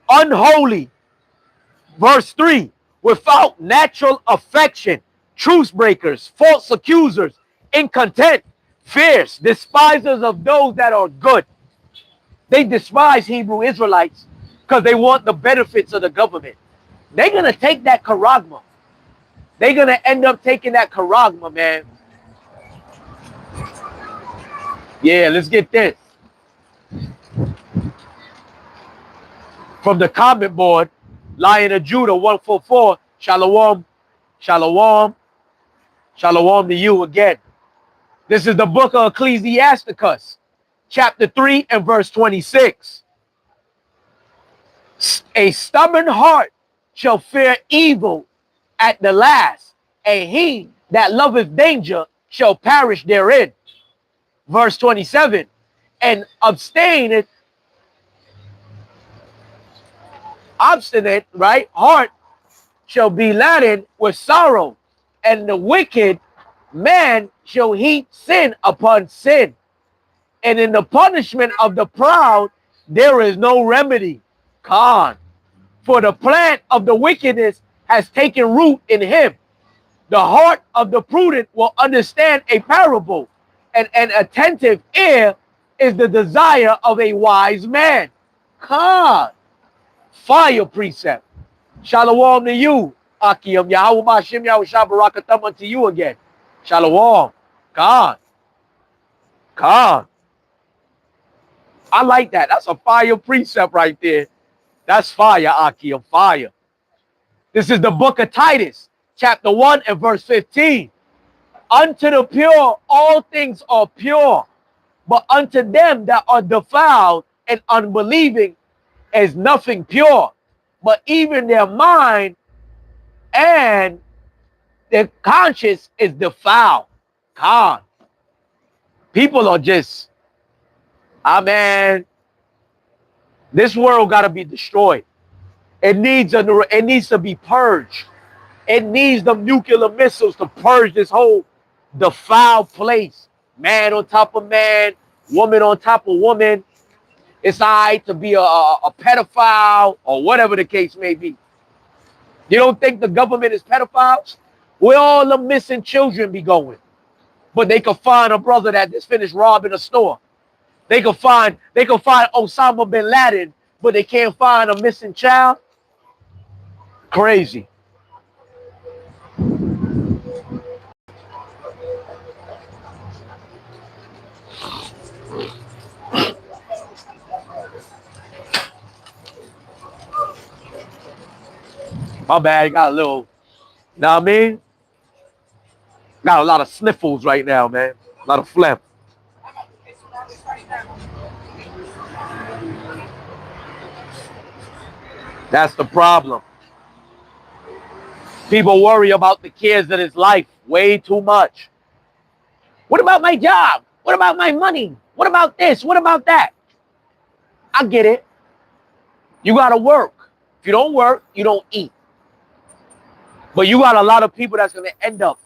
unholy. Verse 3, without natural affection, truce breakers, false accusers, incontent, fierce, despisers of those that are good. They despise Hebrew Israelites because they want the benefits of the government. They're going to take that charagma. They're going to end up taking that charagma, man. Yeah, let's get this. From the comment board, Lion of Judah 144, Shalom, Shalom, Shalom to you again. This is the book of Ecclesiasticus, chapter 3 and verse 26. A stubborn heart shall fear evil at the last, and he that loveth danger shall perish therein. Verse 27, and abstaineth, obstinate, right, heart shall be laden with sorrow, and the wicked man shall heap sin upon sin. And in the punishment of the proud, there is no remedy. Khan. For the plant of the wickedness has taken root in him. The heart of the prudent will understand a parable, and an attentive ear is the desire of a wise man. Khan. Fire precept. Shalom to you, Akim. Yahawah Bahasham Yahawashi Barakatam unto you again. Shalom. Khan. Khan. I like that. That's a fire precept right there. That's fire, Akim. Fire. This is the book of Titus, chapter 1 and verse 15. Unto the pure, all things are pure. But unto them that are defiled and unbelieving is nothing pure. But even their mind and their conscience is defiled. God. People are just, man, this world got to be destroyed. It needs to be purged. It needs the nuclear missiles to purge this whole defiled place. Man on top of man, woman on top of woman. It's all right to be a pedophile or whatever the case may be. You don't think the government is pedophiles? Where all the missing children be going? But they could find a brother that just finished robbing a store. They could find Osama bin Laden, but they can't find a missing child. Crazy. My bad, got a little, know what I mean? Got a lot of sniffles right now, man. A lot of phlegm. That's the problem. People worry about the cares of his life way too much. What about my job? What about my money? What about this? What about that? I get it. You got to work. If you don't work, you don't eat. But you got a lot of people that's going to end up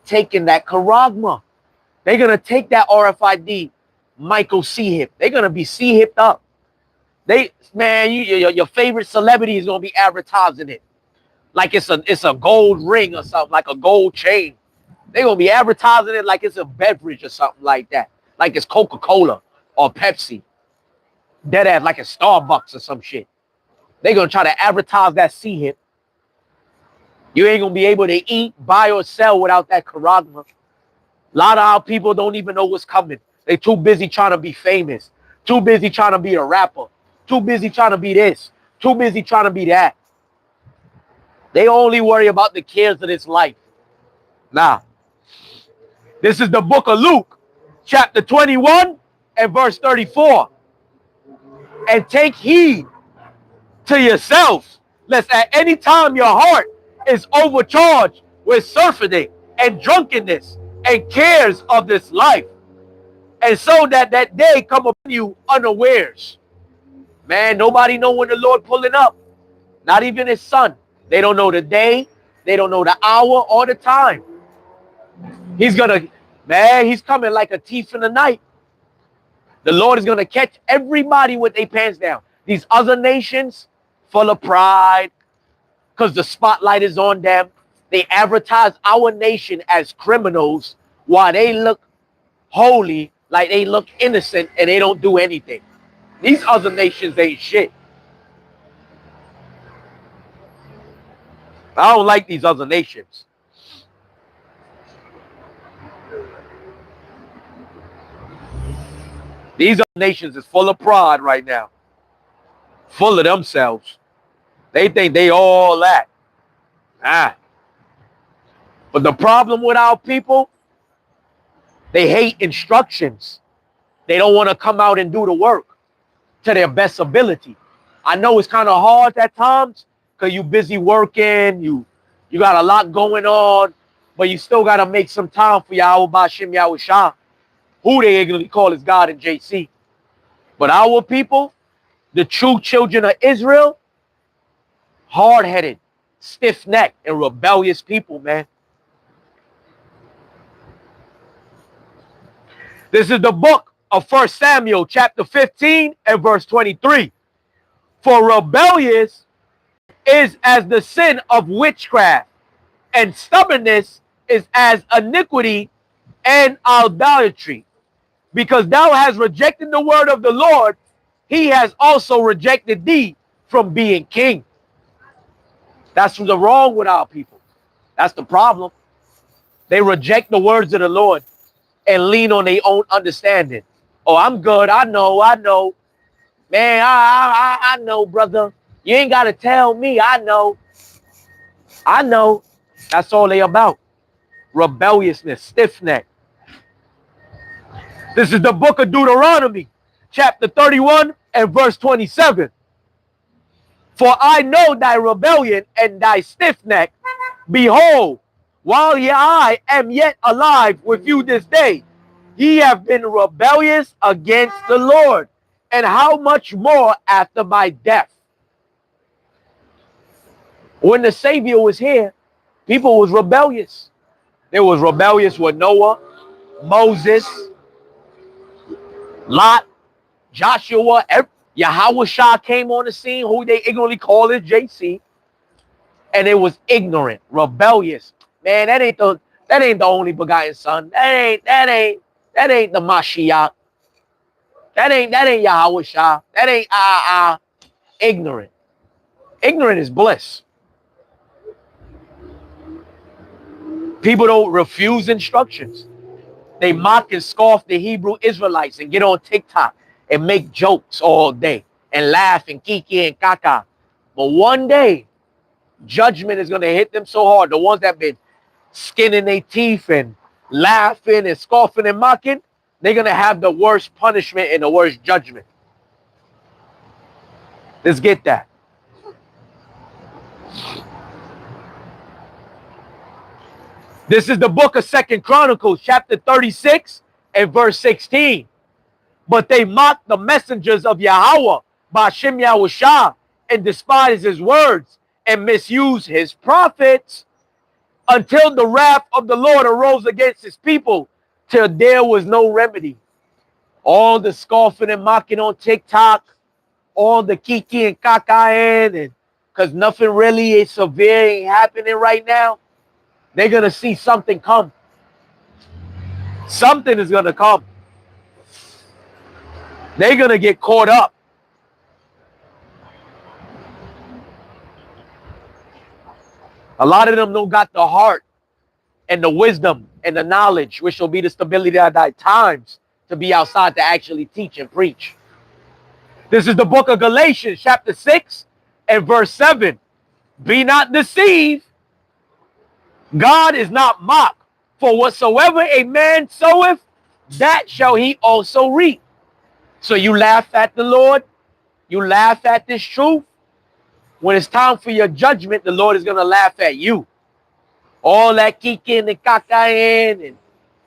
taking that charagma. They're going to take that RFID Michael C-hip. They're going to be C-hipped up. Man, your favorite celebrity is going to be advertising it. like it's a gold ring or something, like a gold chain. They're gonna be advertising it like it's a beverage or something like that, like it's Coca-Cola or Pepsi. Dead ass like it's Starbucks or some shit. They're gonna try to advertise that sea hip. You ain't gonna be able to eat, buy, or sell without that charagma. A lot of our people don't even know what's coming. They too busy trying to be famous, too busy trying to be a rapper, too busy trying to be this, too busy trying to be that. They only worry about the cares of this life. Nah. This is the book of Luke, chapter 21 and verse 34. And take heed to yourselves, lest at any time your heart is overcharged with surfeiting and drunkenness and cares of this life, and so that day come upon you unawares. Man, nobody know when the Lord pulling up, not even his son. They don't know the day, they don't know the hour or the time. He's coming like a thief in the night. The Lord is gonna catch everybody with their pants down. These other nations, full of pride, because the spotlight is on them. They advertise our nation as criminals while they look holy, like they look innocent, and they don't do anything. These other nations ain't shit. I don't like these other nations. These other nations is full of pride right now. Full of themselves. They think they all that. But the problem with our people, they hate instructions. They don't want to come out and do the work to their best ability. I know it's kind of hard at times because you busy working, you got a lot going on, but you still got to make some time for Yahawah, Bahasham, Yahawashi, who they ignorantly call as God and JC. But our people, the true children of Israel, hard-headed, stiff-necked, and rebellious people, man. This is the book of 1 Samuel, chapter 15 and verse 23. For rebellious is as the sin of witchcraft, and stubbornness is as iniquity and idolatry. Because thou hast rejected the word of the Lord, he has also rejected thee from being king. That's what's wrong with our people. That's the problem. They reject the words of the Lord and lean on their own understanding. Oh, I'm good. I know. Man, I know, brother. You ain't got to tell me. I know. That's all they about. Rebelliousness, stiff-neck. This is the book of Deuteronomy, chapter 31 and verse 27. For I know thy rebellion and thy stiff-neck. Behold, while I am yet alive with you this day, ye have been rebellious against the Lord. And how much more after my death? When the Savior was here, people was rebellious. They was rebellious with Noah, Moses, Lot, Joshua. Yahawashi came on the scene, who they ignorantly call as JC. And it was ignorant, rebellious. Man, that ain't the only begotten son. That ain't the Mashiach. That ain't Yahawashi. That ain't ignorant. Ignorant is bliss. People don't refuse instructions. They mock and scoff the Hebrew Israelites and get on TikTok and make jokes all day and laugh and kiki and kaka. But one day, judgment is going to hit them so hard. The ones that been skinning their teeth and laughing and scoffing and mocking, they're going to have the worst punishment and the worst judgment. Let's get that. This is the book of 2 Chronicles, chapter 36 and verse 16. But they mocked the messengers of Yahawah, Bahasham Yahawashi, and despised his words and misused his prophets until the wrath of the Lord arose against his people, till there was no remedy. All the scoffing and mocking on TikTok, all the kiki and kakaing and because nothing really is severe happening right now, they're going to see something come. Something is going to come. They're going to get caught up. A lot of them don't got the heart and the wisdom and the knowledge, which will be the stability of thy times, to be outside to actually teach and preach. This is the book of Galatians, chapter 6 and verse 7. Be not deceived. God is not mocked. For whatsoever a man soweth, that shall he also reap. So you laugh at the Lord. You laugh at this truth. When it's time for your judgment, the Lord is going to laugh at you. All that kicking and kakain and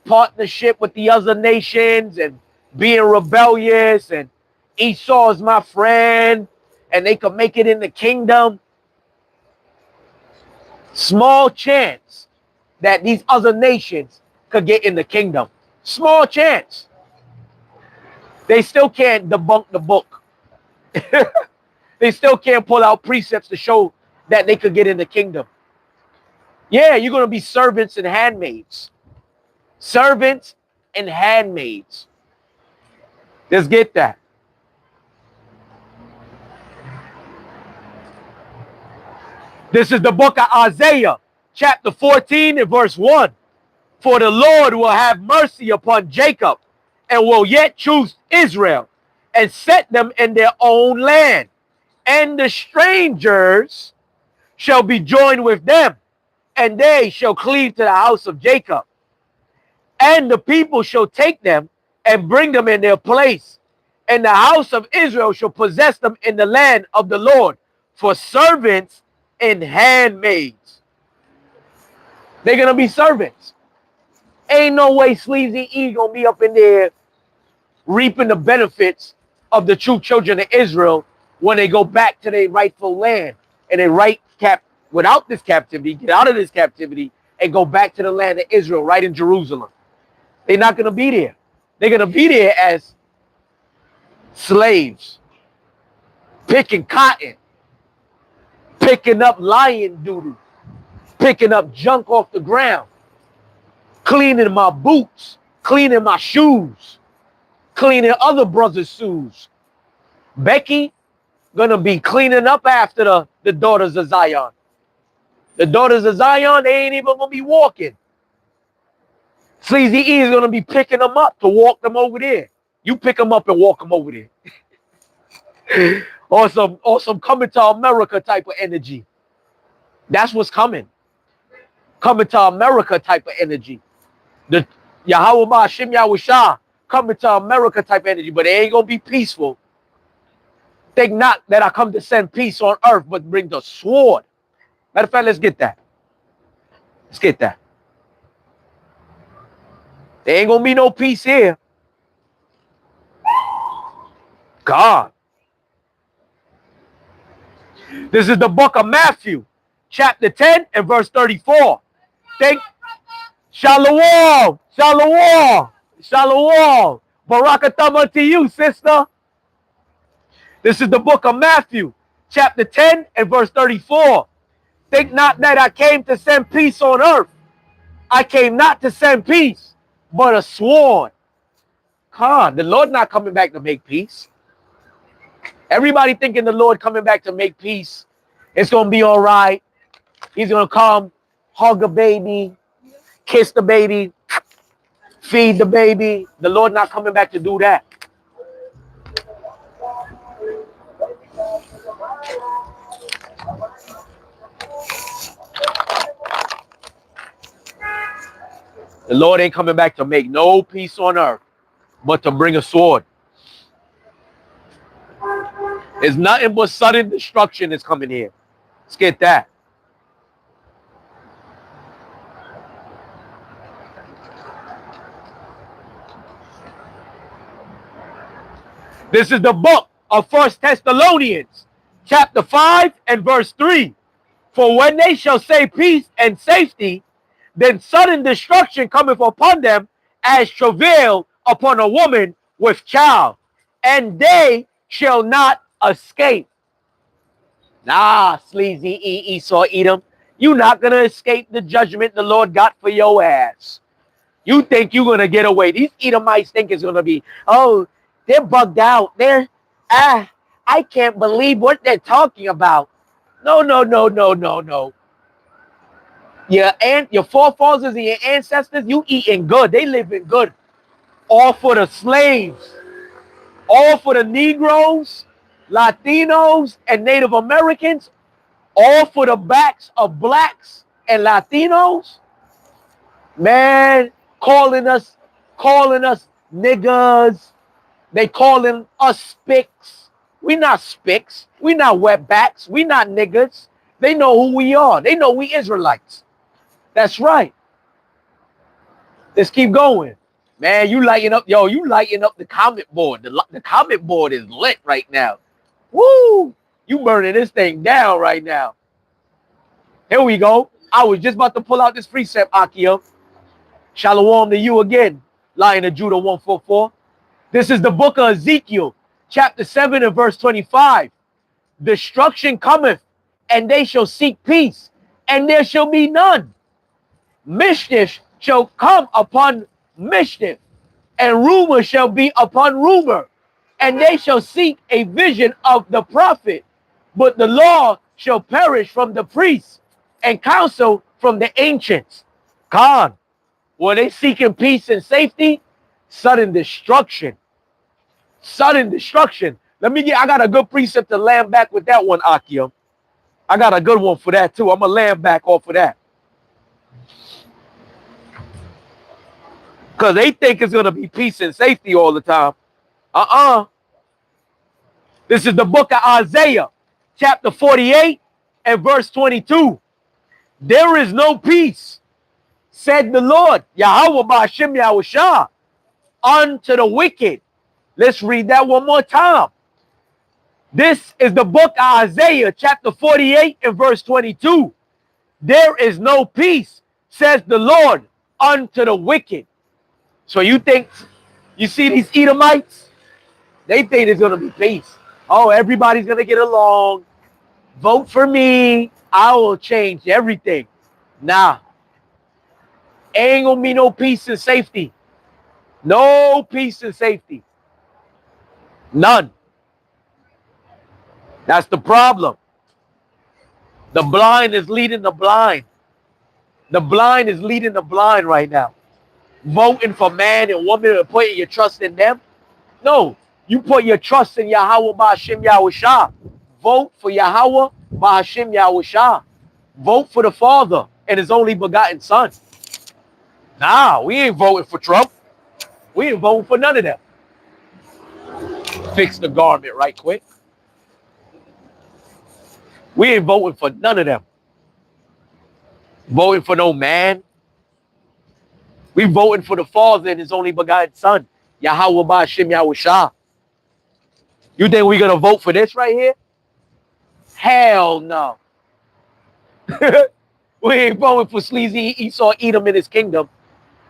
partnership with the other nations and being rebellious and Esau is my friend and they could make it in the kingdom. Small chance that these other nations could get in the kingdom. Small chance. They still can't debunk the book. They still can't pull out precepts to show that they could get in the kingdom. Yeah, you're going to be servants and handmaids. Servants and handmaids. Let's get that. This is the book of Isaiah, chapter 14 and verse 1. For the Lord will have mercy upon Jacob and will yet choose Israel and set them in their own land. And the strangers shall be joined with them, and they shall cleave to the house of Jacob. And the people shall take them and bring them in their place. And the house of Israel shall possess them in the land of the Lord for servants and handmaids. They're going to be servants. Ain't no way Sleazy E going to be up in there reaping the benefits of the true children of Israel when they go back to their rightful land and they without this captivity, get out of this captivity and go back to the land of Israel right in Jerusalem. They're not going to be there. They're going to be there as slaves, picking cotton, picking up lion doodle, picking up junk off the ground, cleaning my boots, cleaning my shoes, cleaning other brothers' shoes. Becky gonna be cleaning up after the daughters of Zion. The daughters of Zion, they ain't even gonna be walking. Sleazy E is gonna be picking them up to walk them over there. You pick them up and walk them over there. or some coming to America type of energy. That's what's coming. Coming to America type of energy. The Yahawah Bahasham Yahawashi coming to America type energy, but it ain't gonna be peaceful. Think not that I come to send peace on earth, but bring the sword. Matter of fact, let's get that. Let's get that. There ain't gonna be no peace here. God. This is the book of Matthew, chapter 10 and verse 34. Think Shalom, Shalom, Shalom. Barakatam to you, sister. This is the book of Matthew, chapter 10 and verse 34. Think not that I came to send peace on earth. I came not to send peace, but a sword. God, the Lord not coming back to make peace. Everybody thinking the Lord coming back to make peace. It's going to be all right. He's going to come, hug a baby, kiss the baby, feed the baby. The Lord not coming back to do that. The Lord ain't coming back to make no peace on earth, but to bring a sword. It's nothing but sudden destruction is coming here. Let's get that. This is the book of 1 Thessalonians, chapter 5 and verse 3. For when they shall say peace and safety, then sudden destruction cometh upon them as travail upon a woman with child, and they shall not escape. Nah, sleazy Esau Edom. You're not going to escape the judgment the Lord got for your ass. You think you're going to get away. These Edomites think it's going to be, oh, they're bugged out. I can't believe what they're talking about. No, no, no, no, no, no. Your forefathers and your ancestors, you eating good. They living good. All for the slaves. All for the Negroes, Latinos, and Native Americans. All for the backs of blacks and Latinos. Man, calling us niggas. They calling us spicks. We not spicks. We not wetbacks. We not niggas. They know who we are. They know we Israelites. That's right. Let's keep going. Man, you lighting up, you lighting up the comment board. The comment board is lit right now. Woo! You burning this thing down right now. Here we go. I was just about to pull out this precept, Akia. Shalom to you again, Lion of Judah 144. This is the book of Ezekiel, chapter 7 and verse 25. Destruction cometh, and they shall seek peace, and there shall be none. Mischief shall come upon mischief, and rumor shall be upon rumor, and they shall seek a vision of the prophet, but the law shall perish from the priests, and counsel from the ancients. God, were they seeking peace and safety? Sudden destruction. Sudden destruction. I got a good precept to land back with that one, Akia. I got a good one for that too. I'm going to land back off of that. Because they think it's going to be peace and safety all the time. This is the book of Isaiah, chapter 48 and verse 22. There is no peace, said the Lord, Yahawah Bahasham Yahawashi, unto the wicked. Let's read that one more time. This is the book of Isaiah, chapter 48 and verse 22. There is no peace, says the Lord, unto the wicked. So you see these Edomites? They think there's going to be peace. Oh, everybody's going to get along. Vote for me. I will change everything. Nah. Ain't going to be no peace and safety. No peace and safety. None. That's the problem. The blind is leading the blind. The blind is leading the blind right now. Voting for man and woman and putting your trust in them. No, you put your trust in Yahawah Bahasham Yahawashi. Vote for Yahawah Bahasham Yahawashi. Vote for the Father and His only begotten Son. Nah, we ain't voting for Trump. We ain't voting for none of them. Fix the garment right quick. We ain't voting for none of them. Voting for no man. We voting for the Father and His only begotten Son, Yahawah Bahasham Yahawashi. You think we're gonna vote for this right here? Hell no. We ain't voting for sleazy Esau Edom in his kingdom.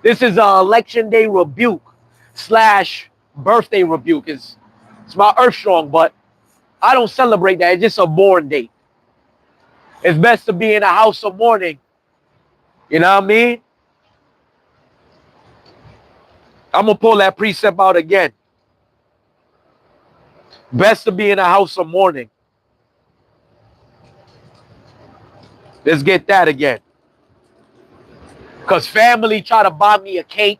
This is an election day rebuke / birthday rebuke. It's my Earth Strong, but I don't celebrate that. It's just a born date. It's best to be in a house of mourning. You know what I mean? I'm going to pull that precept out again. Best to be in a house of mourning. Let's get that again. Because family tried to buy me a cake.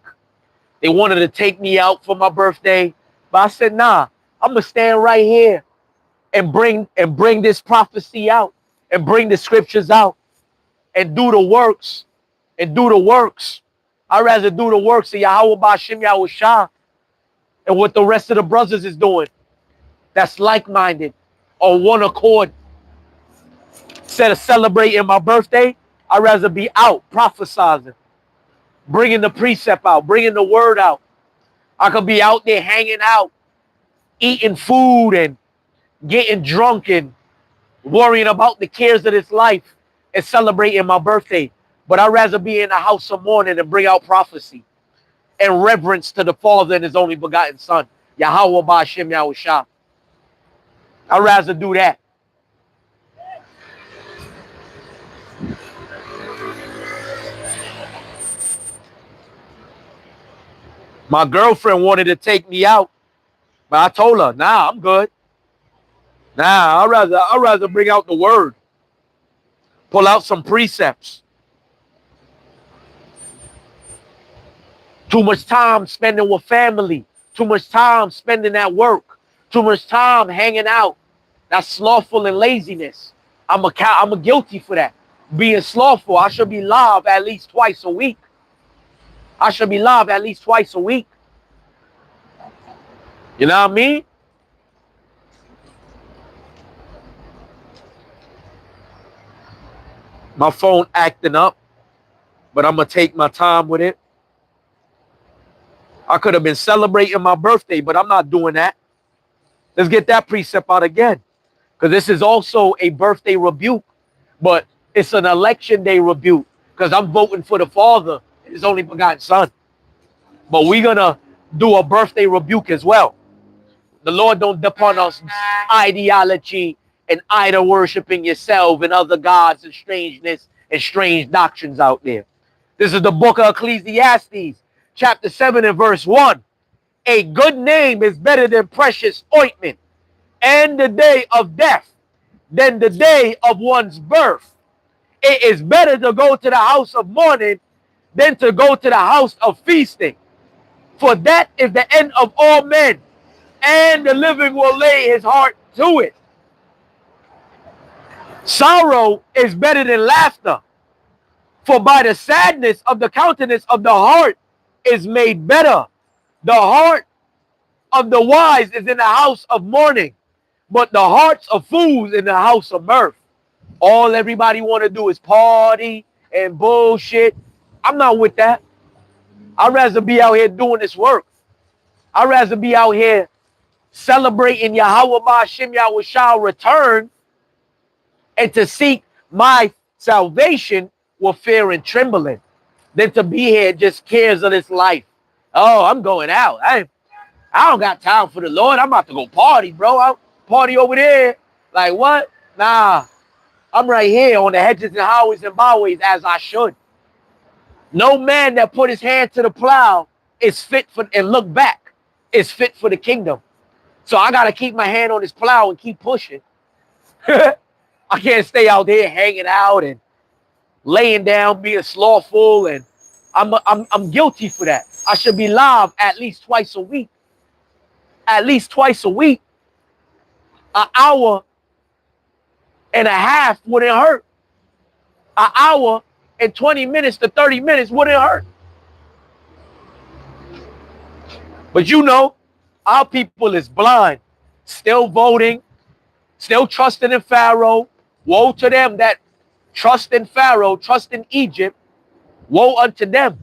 They wanted to take me out for my birthday. But I said, nah, I'm going to stand right here and bring this prophecy out and bring the scriptures out and do the works. I'd rather do the works of Yahawah Bahasham Yahawashi and what the rest of the brothers is doing. That's like-minded, on one accord. Instead of celebrating my birthday, I'd rather be out prophesizing, bringing the precept out, bringing the word out. I could be out there hanging out, eating food and getting drunk and worrying about the cares of this life and celebrating my birthday. But I'd rather be in the house of mourning and bring out prophecy and reverence to the Father and His only begotten Son, Yahawah Bahasham Yahawashi. I'd rather do that. My girlfriend wanted to take me out, but I told her, nah, I'm good. Nah, I'd rather bring out the word, pull out some precepts. Too much time spending with family, too much time spending at work, too much time hanging out. That's slothful and laziness. I'm guilty for that. Being slothful, I should be live at least twice a week. I should be live at least twice a week. You know what I mean? My phone acting up, but I'm going to take my time with it. I could have been celebrating my birthday, but I'm not doing that. Let's get that precept out again. Because this is also a birthday rebuke, but it's an election day rebuke. Because I'm voting for the Father, his only begotten Son. But we're going to do a birthday rebuke as well. The Lord don't depend on ideology and idol worshiping yourself and other gods and strangeness and strange doctrines out there. This is the book of Ecclesiastes, chapter 7 and verse 1. A good name is better than precious ointment, and the day of death than the day of one's birth. It is better to go to the house of mourning than to go to the house of feasting. For that is the end of all men, and the living will lay his heart to it. Sorrow is better than laughter, for by the sadness of the countenance of the heart is made better. The heart of the wise is in the house of mourning, but the hearts of fools in the house of mirth. All everybody want to do is party and bullshit. I'm not with that. I'd rather be out here doing this work. I'd rather be out here celebrating Yahawah Bahasham Yahawashi return and to seek my salvation with fear and trembling than to be here just cares of this life. Oh, I'm going out. I don't got time for the Lord. I'm about to go party, bro. I'll party over there. Like what? Nah, I'm right here on the hedges and highways and byways as I should. No man that put his hand to the plow is fit for, and look back, is fit for the kingdom. So I got to keep my hand on this plow and keep pushing. I can't stay out there hanging out and laying down, being slothful, and I'm guilty for that. I should be live at least twice a week. At least twice a week. An hour and a half wouldn't hurt. An hour and 20 minutes to 30 minutes wouldn't hurt. But you know, our people is blind, still voting, still trusting in Pharaoh. Woe to them that trust in Pharaoh, trust in Egypt. Woe unto them.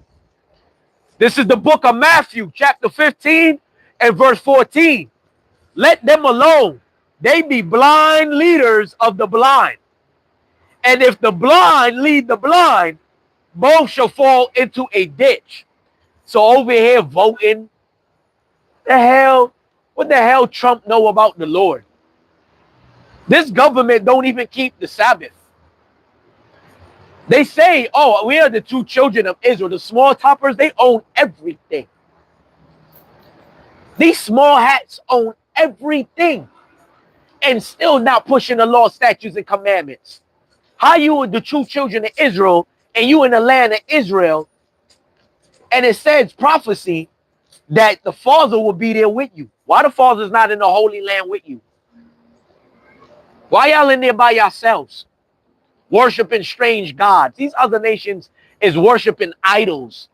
This is the book of Matthew, chapter 15 and verse 14. Let them alone. They be blind leaders of the blind. And if the blind lead the blind, both shall fall into a ditch. So over here voting, what the hell Trump know about the Lord? This government don't even keep the Sabbath. They say, oh, we are the two children of Israel. The small toppers, they own everything. These small hats own everything and still not pushing the law, statutes, and commandments. How you are the true children of Israel and you in the land of Israel, and it says prophecy that the Father will be there with you. Why the Father's not in the Holy Land with you? Why y'all in there by yourselves? Worshiping strange gods. These other nations is worshiping idols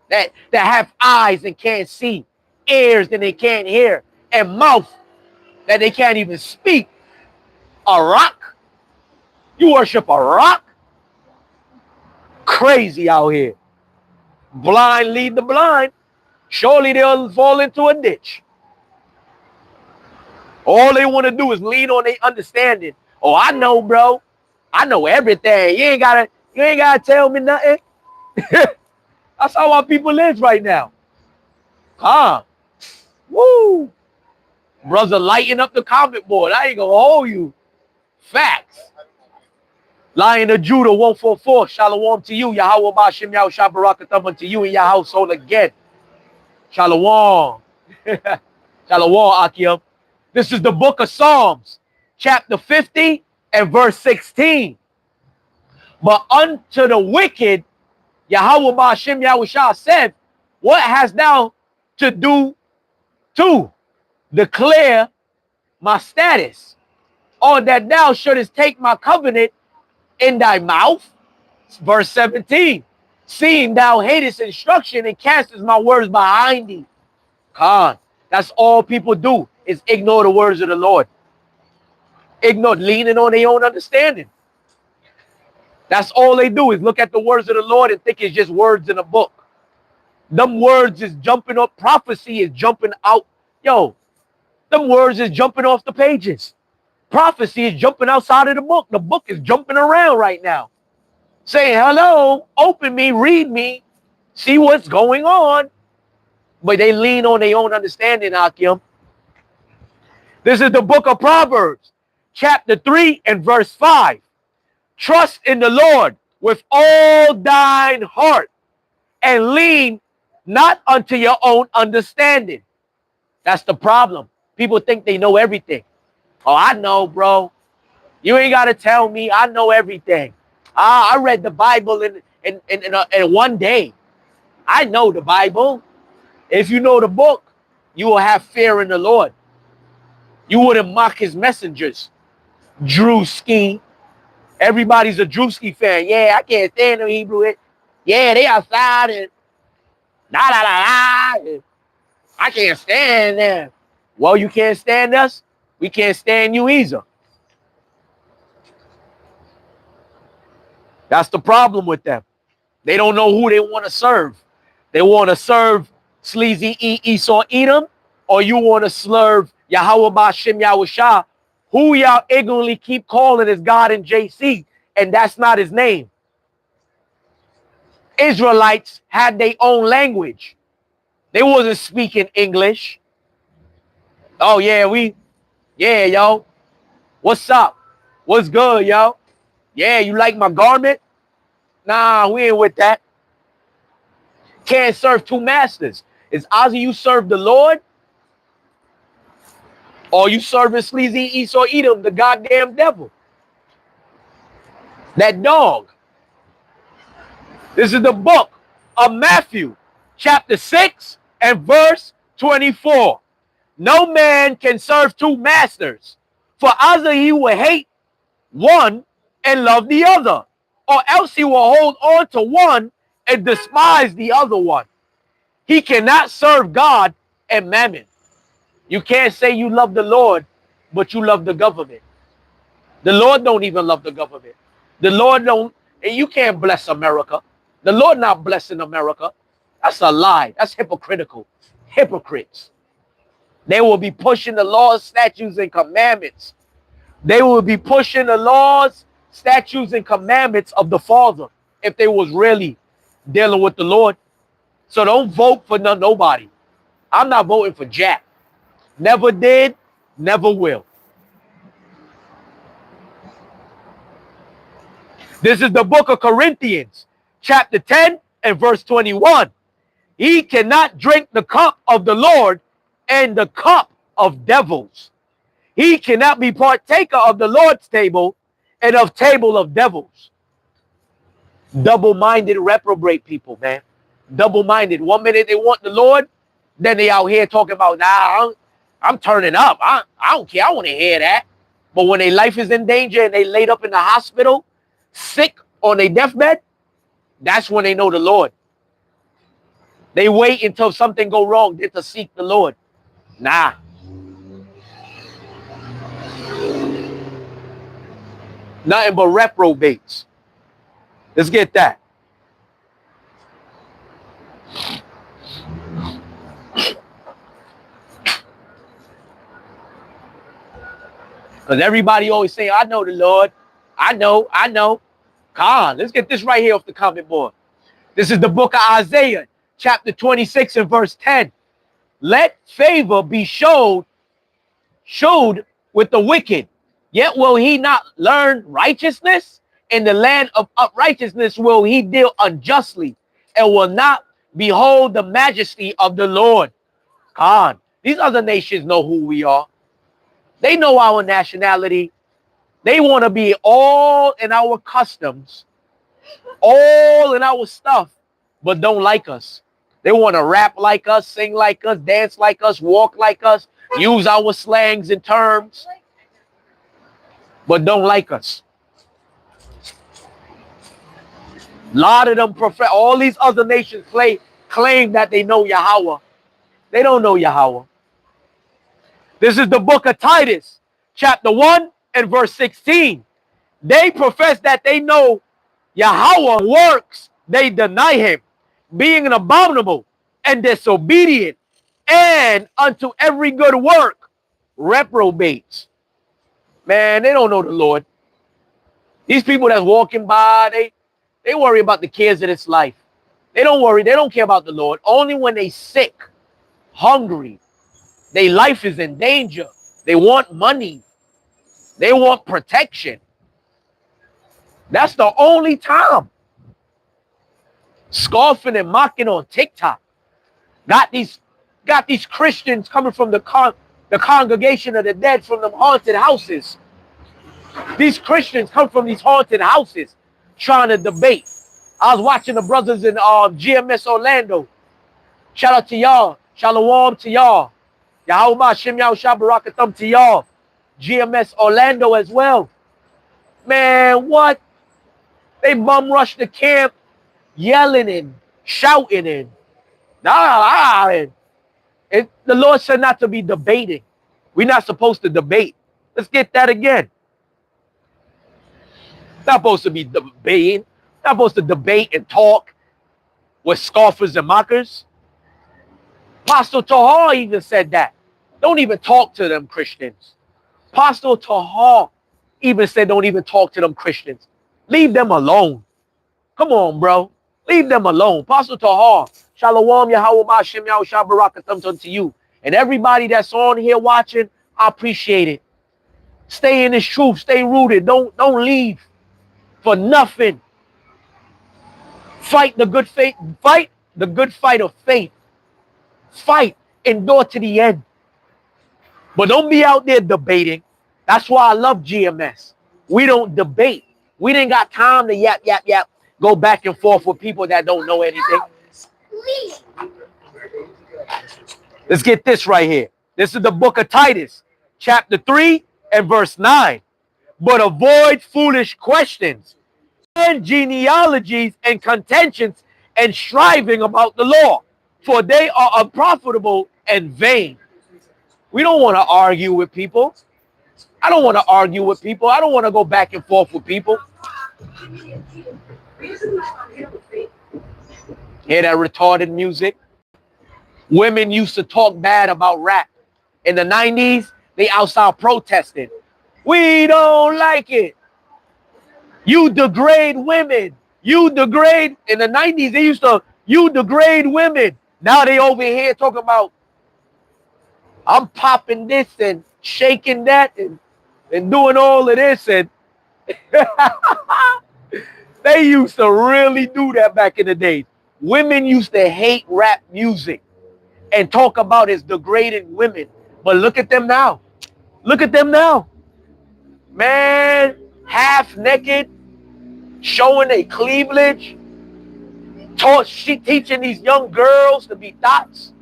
that have eyes and can't see, ears that they can't hear, and mouth that they can't even speak. A rock? You worship a rock? Crazy out here. Blind lead the blind. Surely they'll fall into a ditch. All they want to do is lean on their understanding. Oh, I know, bro. I know everything. You ain't gotta tell me nothing. That's how our people live right now. Huh? Woo! Brother, lighten up the comment board. I ain't gonna hold you. Facts. Lion of Judah 144. Shalom to you. Yahawah Bahasham Yahawashi Barakatham unto you and your household again. Shalom. Shalom, Akim. This is the book of Psalms, chapter 50 and verse 16. But unto the wicked, Yahawah Bahasham Yahawashi said, what hast thou to do to declare my status, or that thou shouldest take my covenant in thy mouth? Verse 17. Seeing thou hatest instruction and castest my words behind thee. Khan. That's all people do, is ignore the words of the Lord. Ignore, leaning on their own understanding. That's all they do, is look at the words of the Lord and think it's just words in a book. Them words is jumping up. Prophecy is jumping out. Yo, them words is jumping off the pages. Prophecy is jumping outside of the book. The book is jumping around right now. Saying, hello, open me, read me, see what's going on. But they lean on their own understanding, Akim. This is the book of Proverbs, chapter 3 and verse 5. Trust in the Lord with all thine heart, and lean not unto your own understanding. That's the problem. People think they know everything. Oh, I know, bro. You ain't got to tell me. I know everything. I read the Bible in one day. I know the Bible. If you know the book, you will have fear in the Lord. You wouldn't mock his messengers. Drewski. Everybody's a Drewski fan. Yeah, I can't stand them Hebrew. Yeah, they outside and I can't stand them. Well, you can't stand us. We can't stand you either. That's the problem with them. They don't know who they want to serve. They want to serve sleazy Esau Edom, or you want to serve Yahawah Bahasham Yahawashi, who y'all ignorantly keep calling as God in JC, and that's not his name. Israelites had their own language. They wasn't speaking English. Oh, yeah, yo. What's up? What's good, yo? Yeah, you like my garment? Nah, we ain't with that. Can't serve two masters. It's either you serve the Lord, or you serving sleazy Esau Edom, the goddamn devil. That dog. This is the book of Matthew, chapter 6 and verse 24. No man can serve two masters, for either he will hate one and love the other, or else he will hold on to one and despise the other one. He cannot serve God and mammon. You can't say you love the Lord, but you love the government. The Lord don't even love the government. The Lord don't, and you can't bless America. The Lord not blessing America. That's a lie. That's hypocritical. Hypocrites. They will be pushing the laws, statutes, and commandments. They will be pushing the laws, statutes, and commandments of the Father if they was really dealing with the Lord. So don't vote for nobody. I'm not voting for Jack. Never did, never will. This is the book of Corinthians, chapter 10 and verse 21. He cannot drink the cup of the Lord and the cup of devils. He cannot be partaker of the Lord's table and of table of devils. Double-minded reprobate people, man. Double-minded. 1 minute they want the Lord, then they out here talking about, nah, I'm turning up. I don't care. I want to hear that. But when their life is in danger and they laid up in the hospital, sick on their deathbed, that's when they know the Lord. They wait until something go wrong then to seek the Lord. Nah. Nothing but reprobates. Let's get that. Because everybody always say, I know the Lord. I know. Come on, let's get this right here off the comment board. This is the book of Isaiah, chapter 26 and verse 10. Let favor be showed with the wicked, yet will he not learn righteousness? In the land of uprightness will he deal unjustly, and will not Behold the majesty of the Lord. God, these other nations know who we are. They know our nationality. They want to be all in our customs, all in our stuff, but don't like us. They want to rap like us, sing like us, dance like us, walk like us, use our slangs and terms, but don't like us. A lot of them all these other nations claim that they know Yahawah. They don't know Yahawah. This is the book of Titus, chapter 1 and verse 16. They profess that they know Yahawah works. They deny him, being an abominable and disobedient, and unto every good work reprobates. Man, they don't know the Lord. These people that's walking by, they worry about the cares of this life. They don't worry. They don't care about the Lord. Only when they sick, hungry, their life is in danger. They want money. They want protection. That's the only time. Scoffing and mocking on TikTok. Got these Christians coming from the congregation of the dead from them haunted houses. These Christians come from these haunted houses trying to debate. I was watching the brothers in GMS Orlando. Shout out to y'all. Shalom to y'all. Yahawah, Bahasham, Yahawashi, Barakatham to y'all. GMS Orlando as well. Man, what? They bum rushed the camp, yelling and shouting and the Lord said not to be debating. We're not supposed to debate. Let's get that again. Not supposed to be debating. Not supposed to debate and talk with scoffers and mockers. Apostle Tahar even said that. Don't even talk to them Christians. Apostle Tahar even said don't even talk to them Christians. Leave them alone. Come on, bro. Leave them alone. Apostle Tahar, Shalom, Yahawah, Bahasham, Yahawashi, Barakatham unto you. And everybody that's on here watching, I appreciate it. Stay in this truth. Stay rooted. Don't leave for nothing. Fight the good faith. Fight the good fight of faith. Fight. Endure to the end. But don't be out there debating. That's why I love GMS. We don't debate. We didn't got time to yap, go back and forth with people that don't know anything. Let's get this right here. This is the book of Titus, chapter 3 and verse 9. But avoid foolish questions and genealogies and contentions and striving about the law, for they are unprofitable and vain. We don't want to argue with people. I don't want to argue with people. I don't want to go back and forth with people. Hear that retarded music? Women used to talk bad about rap. In the 90s, they outside protesting. We don't like it. You degrade women. You degrade. In the 90s, they used to, you degrade women. Now they over here talking about, I'm popping this and shaking that and doing all of this. And they used to really do that back in the days. Women used to hate rap music and talk about it's degrading women. But look at them now. Look at them now. Man, half naked, showing a cleavage. She teaching these young girls to be thoughts.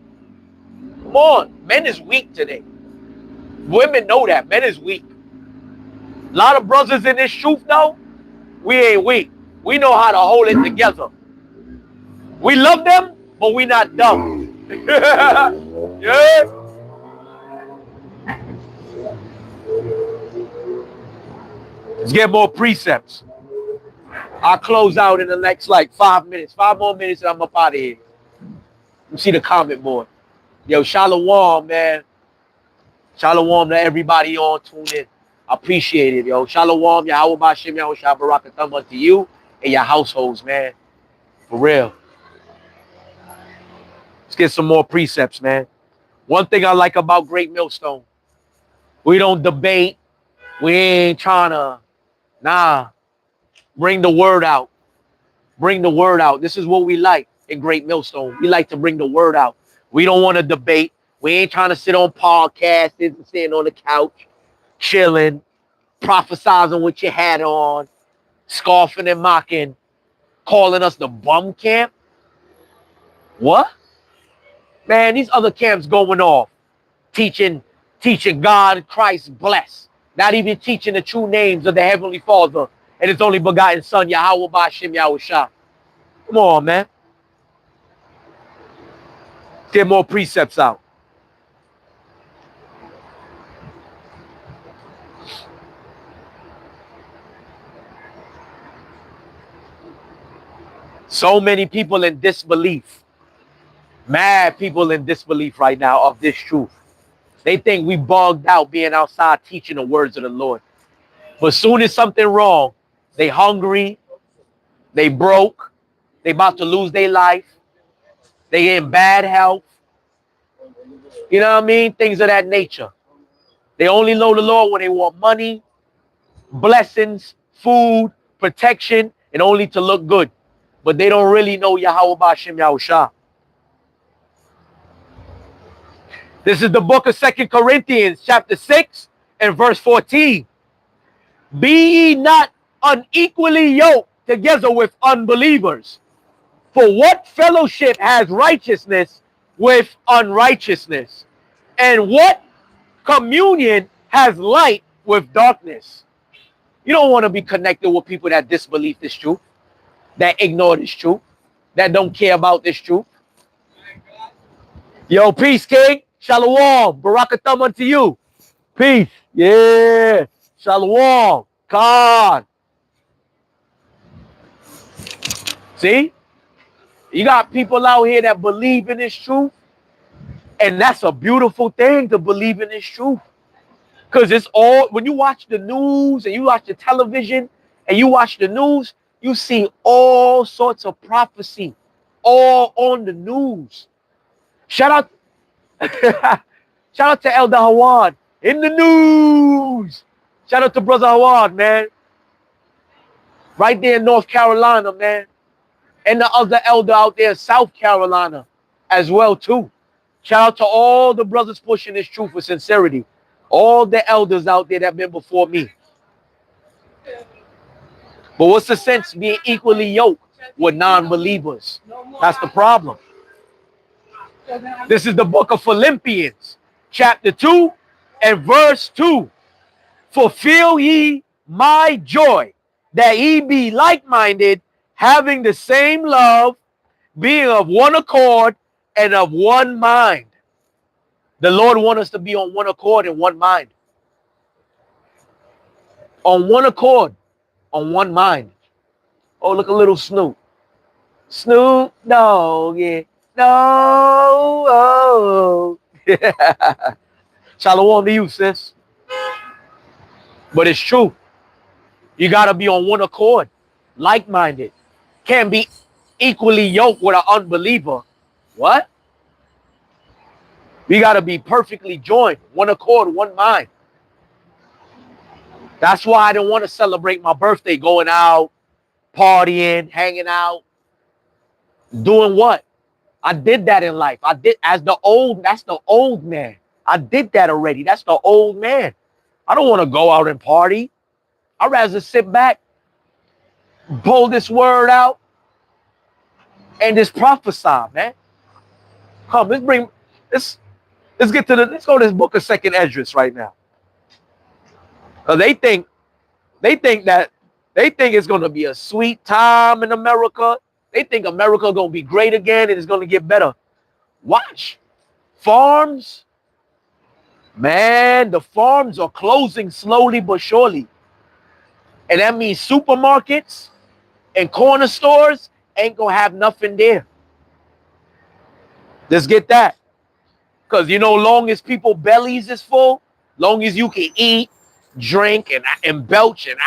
Come on, men is weak today. Women know that. Men is weak. A lot of brothers in this truth, though, we ain't weak. We know how to hold it together. We love them, but we not dumb. Yeah. Let's get more precepts. I'll close out in the next 5 minutes. 5 more minutes and I'm up out of here. You see the comment board. Yo, shalom, man. Shalom to everybody on tune in. I appreciate it, yo. Shalom, Yahawah, Bahasham, Yahawashi, Barakatham unto you and your households, man. For real. Let's get some more precepts, man. One thing I like about Great Millstone, we don't debate. We ain't trying to, bring the word out. Bring the word out. This is what we like. in Great Millstone. We like to bring the word out. We don't want to debate. We ain't trying to sit on podcasts and sitting on the couch, chilling, prophesizing with your hat on, scoffing and mocking, calling us the bum camp. What? Man, these other camps going off, teaching God, Christ, bless. Not even teaching the true names of the Heavenly Father and His only begotten Son, Yahawah, Bahasham, Yahawashi. Come on, man. Get more precepts out. So many people in disbelief. Mad people in disbelief right now of this truth. They think we bugged out being outside teaching the words of the Lord. But soon as something wrong, they hungry, they broke, they about to lose their life, they in bad health. You know what I mean? Things of that nature. They only know the Lord when they want money, blessings, food, protection, and only to look good. But they don't really know Yahawah, Bahasham, Yahawashi. This is the book of 2 Corinthians, chapter 6 and verse 14. Be ye not unequally yoked together with unbelievers. For what fellowship has righteousness with unrighteousness? And what communion has light with darkness? You don't want to be connected with people that disbelieve this truth, that ignore this truth, that don't care about this truth. Yo, peace, King. Shalom. Barakatham unto you. Peace. Yeah. Shalom. God. See? You got people out here that believe in this truth. And that's a beautiful thing to believe in this truth. Because it's all, when you watch the news and you watch the television and you watch the news, you see all sorts of prophecy all on the news. Shout out shout out to Elder Yahawah in the news. Shout out to Brother Yahawah, man. Right there in North Carolina, man. And the other elder out there in South Carolina as well, too. Shout out to all the brothers pushing this truth with sincerity. All the elders out there that have been before me. But what's the sense being equally yoked with non-believers? That's the problem. This is the book of Philippians, chapter 2 and verse 2. Fulfill ye my joy, that ye be like-minded, having the same love, being of one accord and of one mind. The Lord wants us to be on one accord and one mind. On one accord, on one mind. Oh, look, a little Snoop. Snoop Dogg, yeah. No. Oh. Shalom to you, sis. But it's true. You got to be on one accord, like-minded. Can't be equally yoked with an unbeliever. What? We got to be perfectly joined, one accord, one mind. That's why I didn't want to celebrate my birthday going out, partying, hanging out, doing what? I did that in life. I did that's the old man. I did that already. That's the old man. I don't want to go out and party. I'd rather sit back, pull this word out, and just prophesy, man. Come, let's get to let's go to this book of 2nd Esdras right now. Because they think it's going to be a sweet time in America. They think America going to be great again and it's going to get better. Watch. Farms. Man, the farms are closing slowly but surely. And that means supermarkets and corner stores ain't going to have nothing there. Let's get that. Because, long as people bellies is full, long as you can eat, drink, and belch, and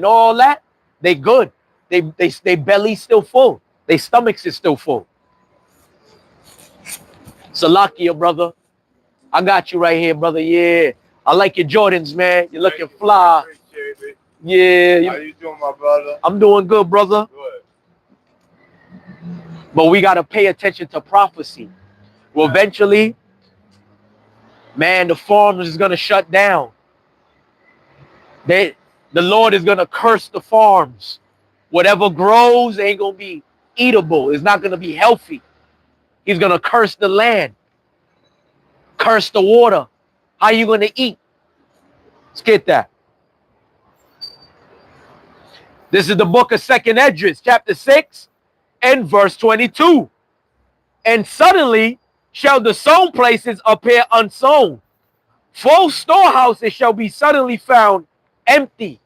all that, they good. They belly's still full. Their stomachs is still full. Salakia, brother. I got you right here, brother. Yeah. I like your Jordans, man. You're looking fly. Yeah. How you doing, my brother? I'm doing good, brother. Good. But we got to pay attention to prophecy. Well, eventually, man, the farms is going to shut down. The Lord is going to curse the farms. Whatever grows ain't going to be eatable. It's not going to be healthy. He's going to curse the land, curse the water. How are you going to eat? Let's get that. This is the book of 2nd Esdras, chapter 6 and verse 22. And suddenly shall the sown places appear unsown. Full storehouses shall be suddenly found empty.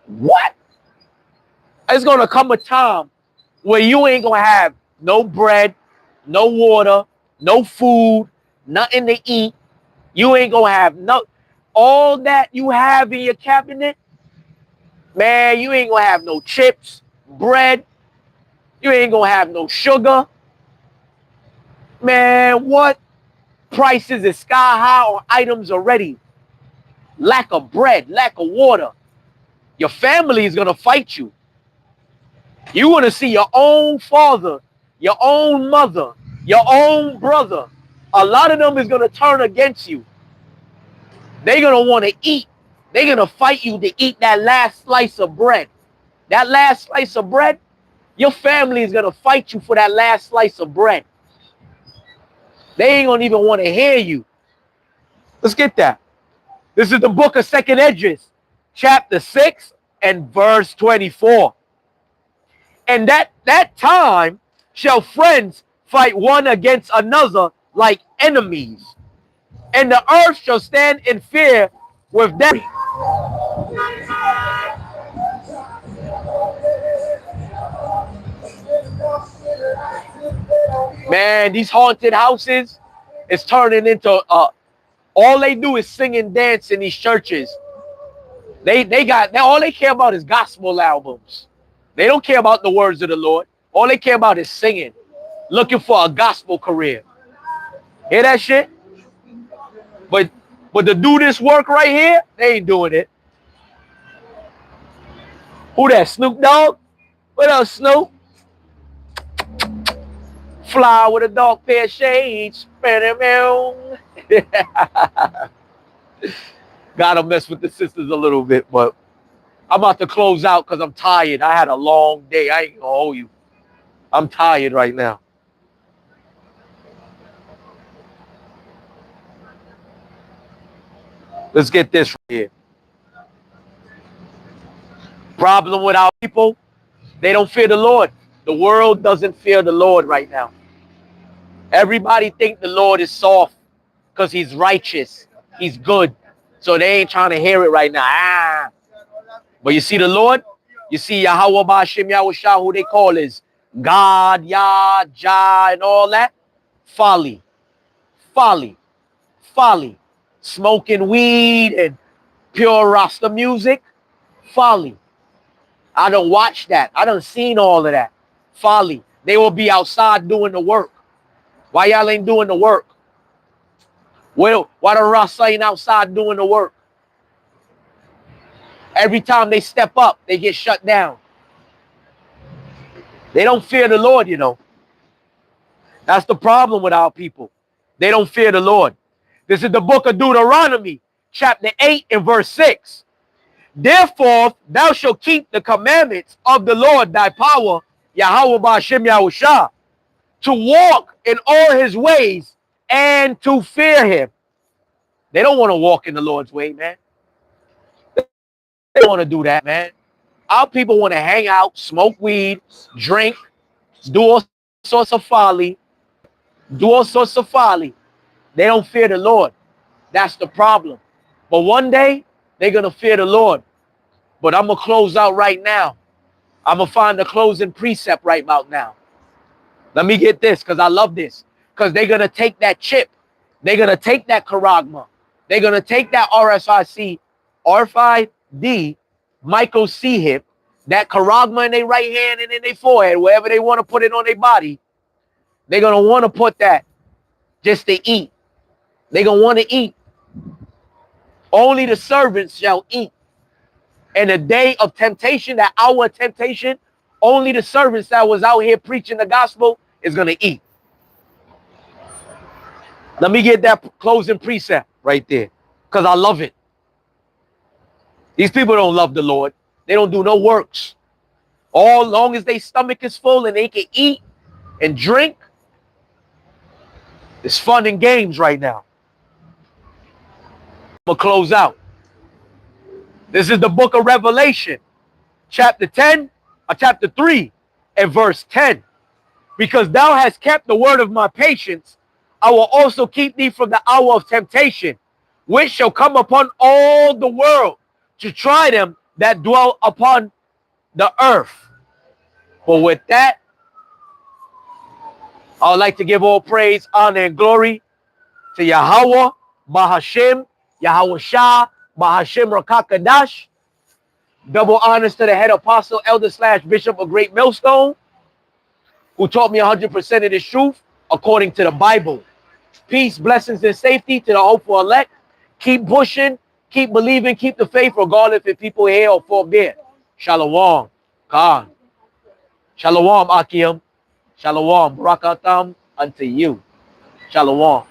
What? It's going to come a time where you ain't going to have no bread, no water, no food, nothing to eat. You ain't going to have all that you have in your cabinet. Man, you ain't going to have no chips, bread. You ain't going to have no sugar. Man, what? Prices is sky high on items already. Lack of bread, lack of water. Your family is going to fight you. You want to see your own father, your own mother, your own brother. A lot of them is going to turn against you. They're going to want to eat. They're going to fight you to eat that last slice of bread. That last slice of bread, your family is going to fight you for that last slice of bread. They ain't going to even want to hear you. Let's get that. This is the book of 2nd Esdras, chapter 6 and verse 24. And that time shall friends fight one against another like enemies. And the earth shall stand in fear with them. Man, these haunted houses is turning into all they do is sing and dance in these churches. They all they care about is gospel albums. They don't care about the words of the Lord. All they care about is singing, looking for a gospel career. Hear that shit? But to do this work right here, they ain't doing it. Who that? Snoop Dogg? What else, Snoop? Fly with a dark pair of shades. Gotta mess with the sisters a little bit, but I'm about to close out because I'm tired. I had a long day. I ain't gonna hold you. I'm tired right now. Let's get this right here. Problem with our people, they don't fear the Lord. The world doesn't fear the Lord right now. Everybody think the Lord is soft because he's righteous. He's good. So they ain't trying to hear it right now. But you see the Lord? You see Yahawah, Bahasham, Yahawashi, who they call is God, Yah, Jah, and all that? Folly. Folly. Folly. Smoking weed and pure Rasta music. Folly. I done watched that. I done seen all of that. Folly. They will be outside doing the work. Why y'all ain't doing the work? Well, why the Rasta ain't outside doing the work? Every time they step up, they get shut down. They don't fear the Lord, you know. That's the problem with our people. They don't fear the Lord. This is the book of Deuteronomy, chapter 8 and verse 6. Therefore, thou shalt keep the commandments of the Lord thy power, Yahawah, Bahasham, Yahawashi, to walk in all his ways and to fear him. They don't want to walk in the Lord's way, man. They don't want to do that, man. Our people want to hang out, smoke weed, drink, do all sorts of folly. Do all sorts of folly. They don't fear the Lord. That's the problem. But one day, they're going to fear the Lord. But I'm going to close out right now. I'm going to find the closing precept right about now. Let me get this, because I love this. Because they're going to take that chip. They're going to take that charagma. They're going to take that RFID, Michael C hip, that charagma in their right hand and in their forehead, wherever they want to put it on their body. They're going to want to put that just to eat. They're going to want to eat. Only the servants shall eat. And the day of temptation, that hour of temptation, only the servants that was out here preaching the gospel is going to eat. Let me get that closing precept right there, because I love it. These people don't love the Lord. They don't do no works. All long as their stomach is full and they can eat and drink, it's fun and games right now. I'm going to close out. This is the book of Revelation, chapter 10, or chapter 3, and verse 10. Because thou hast kept the word of my patience, I will also keep thee from the hour of temptation, which shall come upon all the world to try them that dwell upon the earth. But with that, I would like to give all praise, honor, and glory to Yahawah, Bahasham, Yahawashi, Bahasham Rakakadash. Double honors to the head apostle, elder / bishop of Great Millstone, who taught me 100% of this truth according to the Bible. Peace, blessings, and safety to the hopeful elect. Keep pushing, keep believing, keep the faith, regardless if people here or forbear. Shalom. Khan. Shalom, Akim. Shalom. Barakatam unto you. Shalom.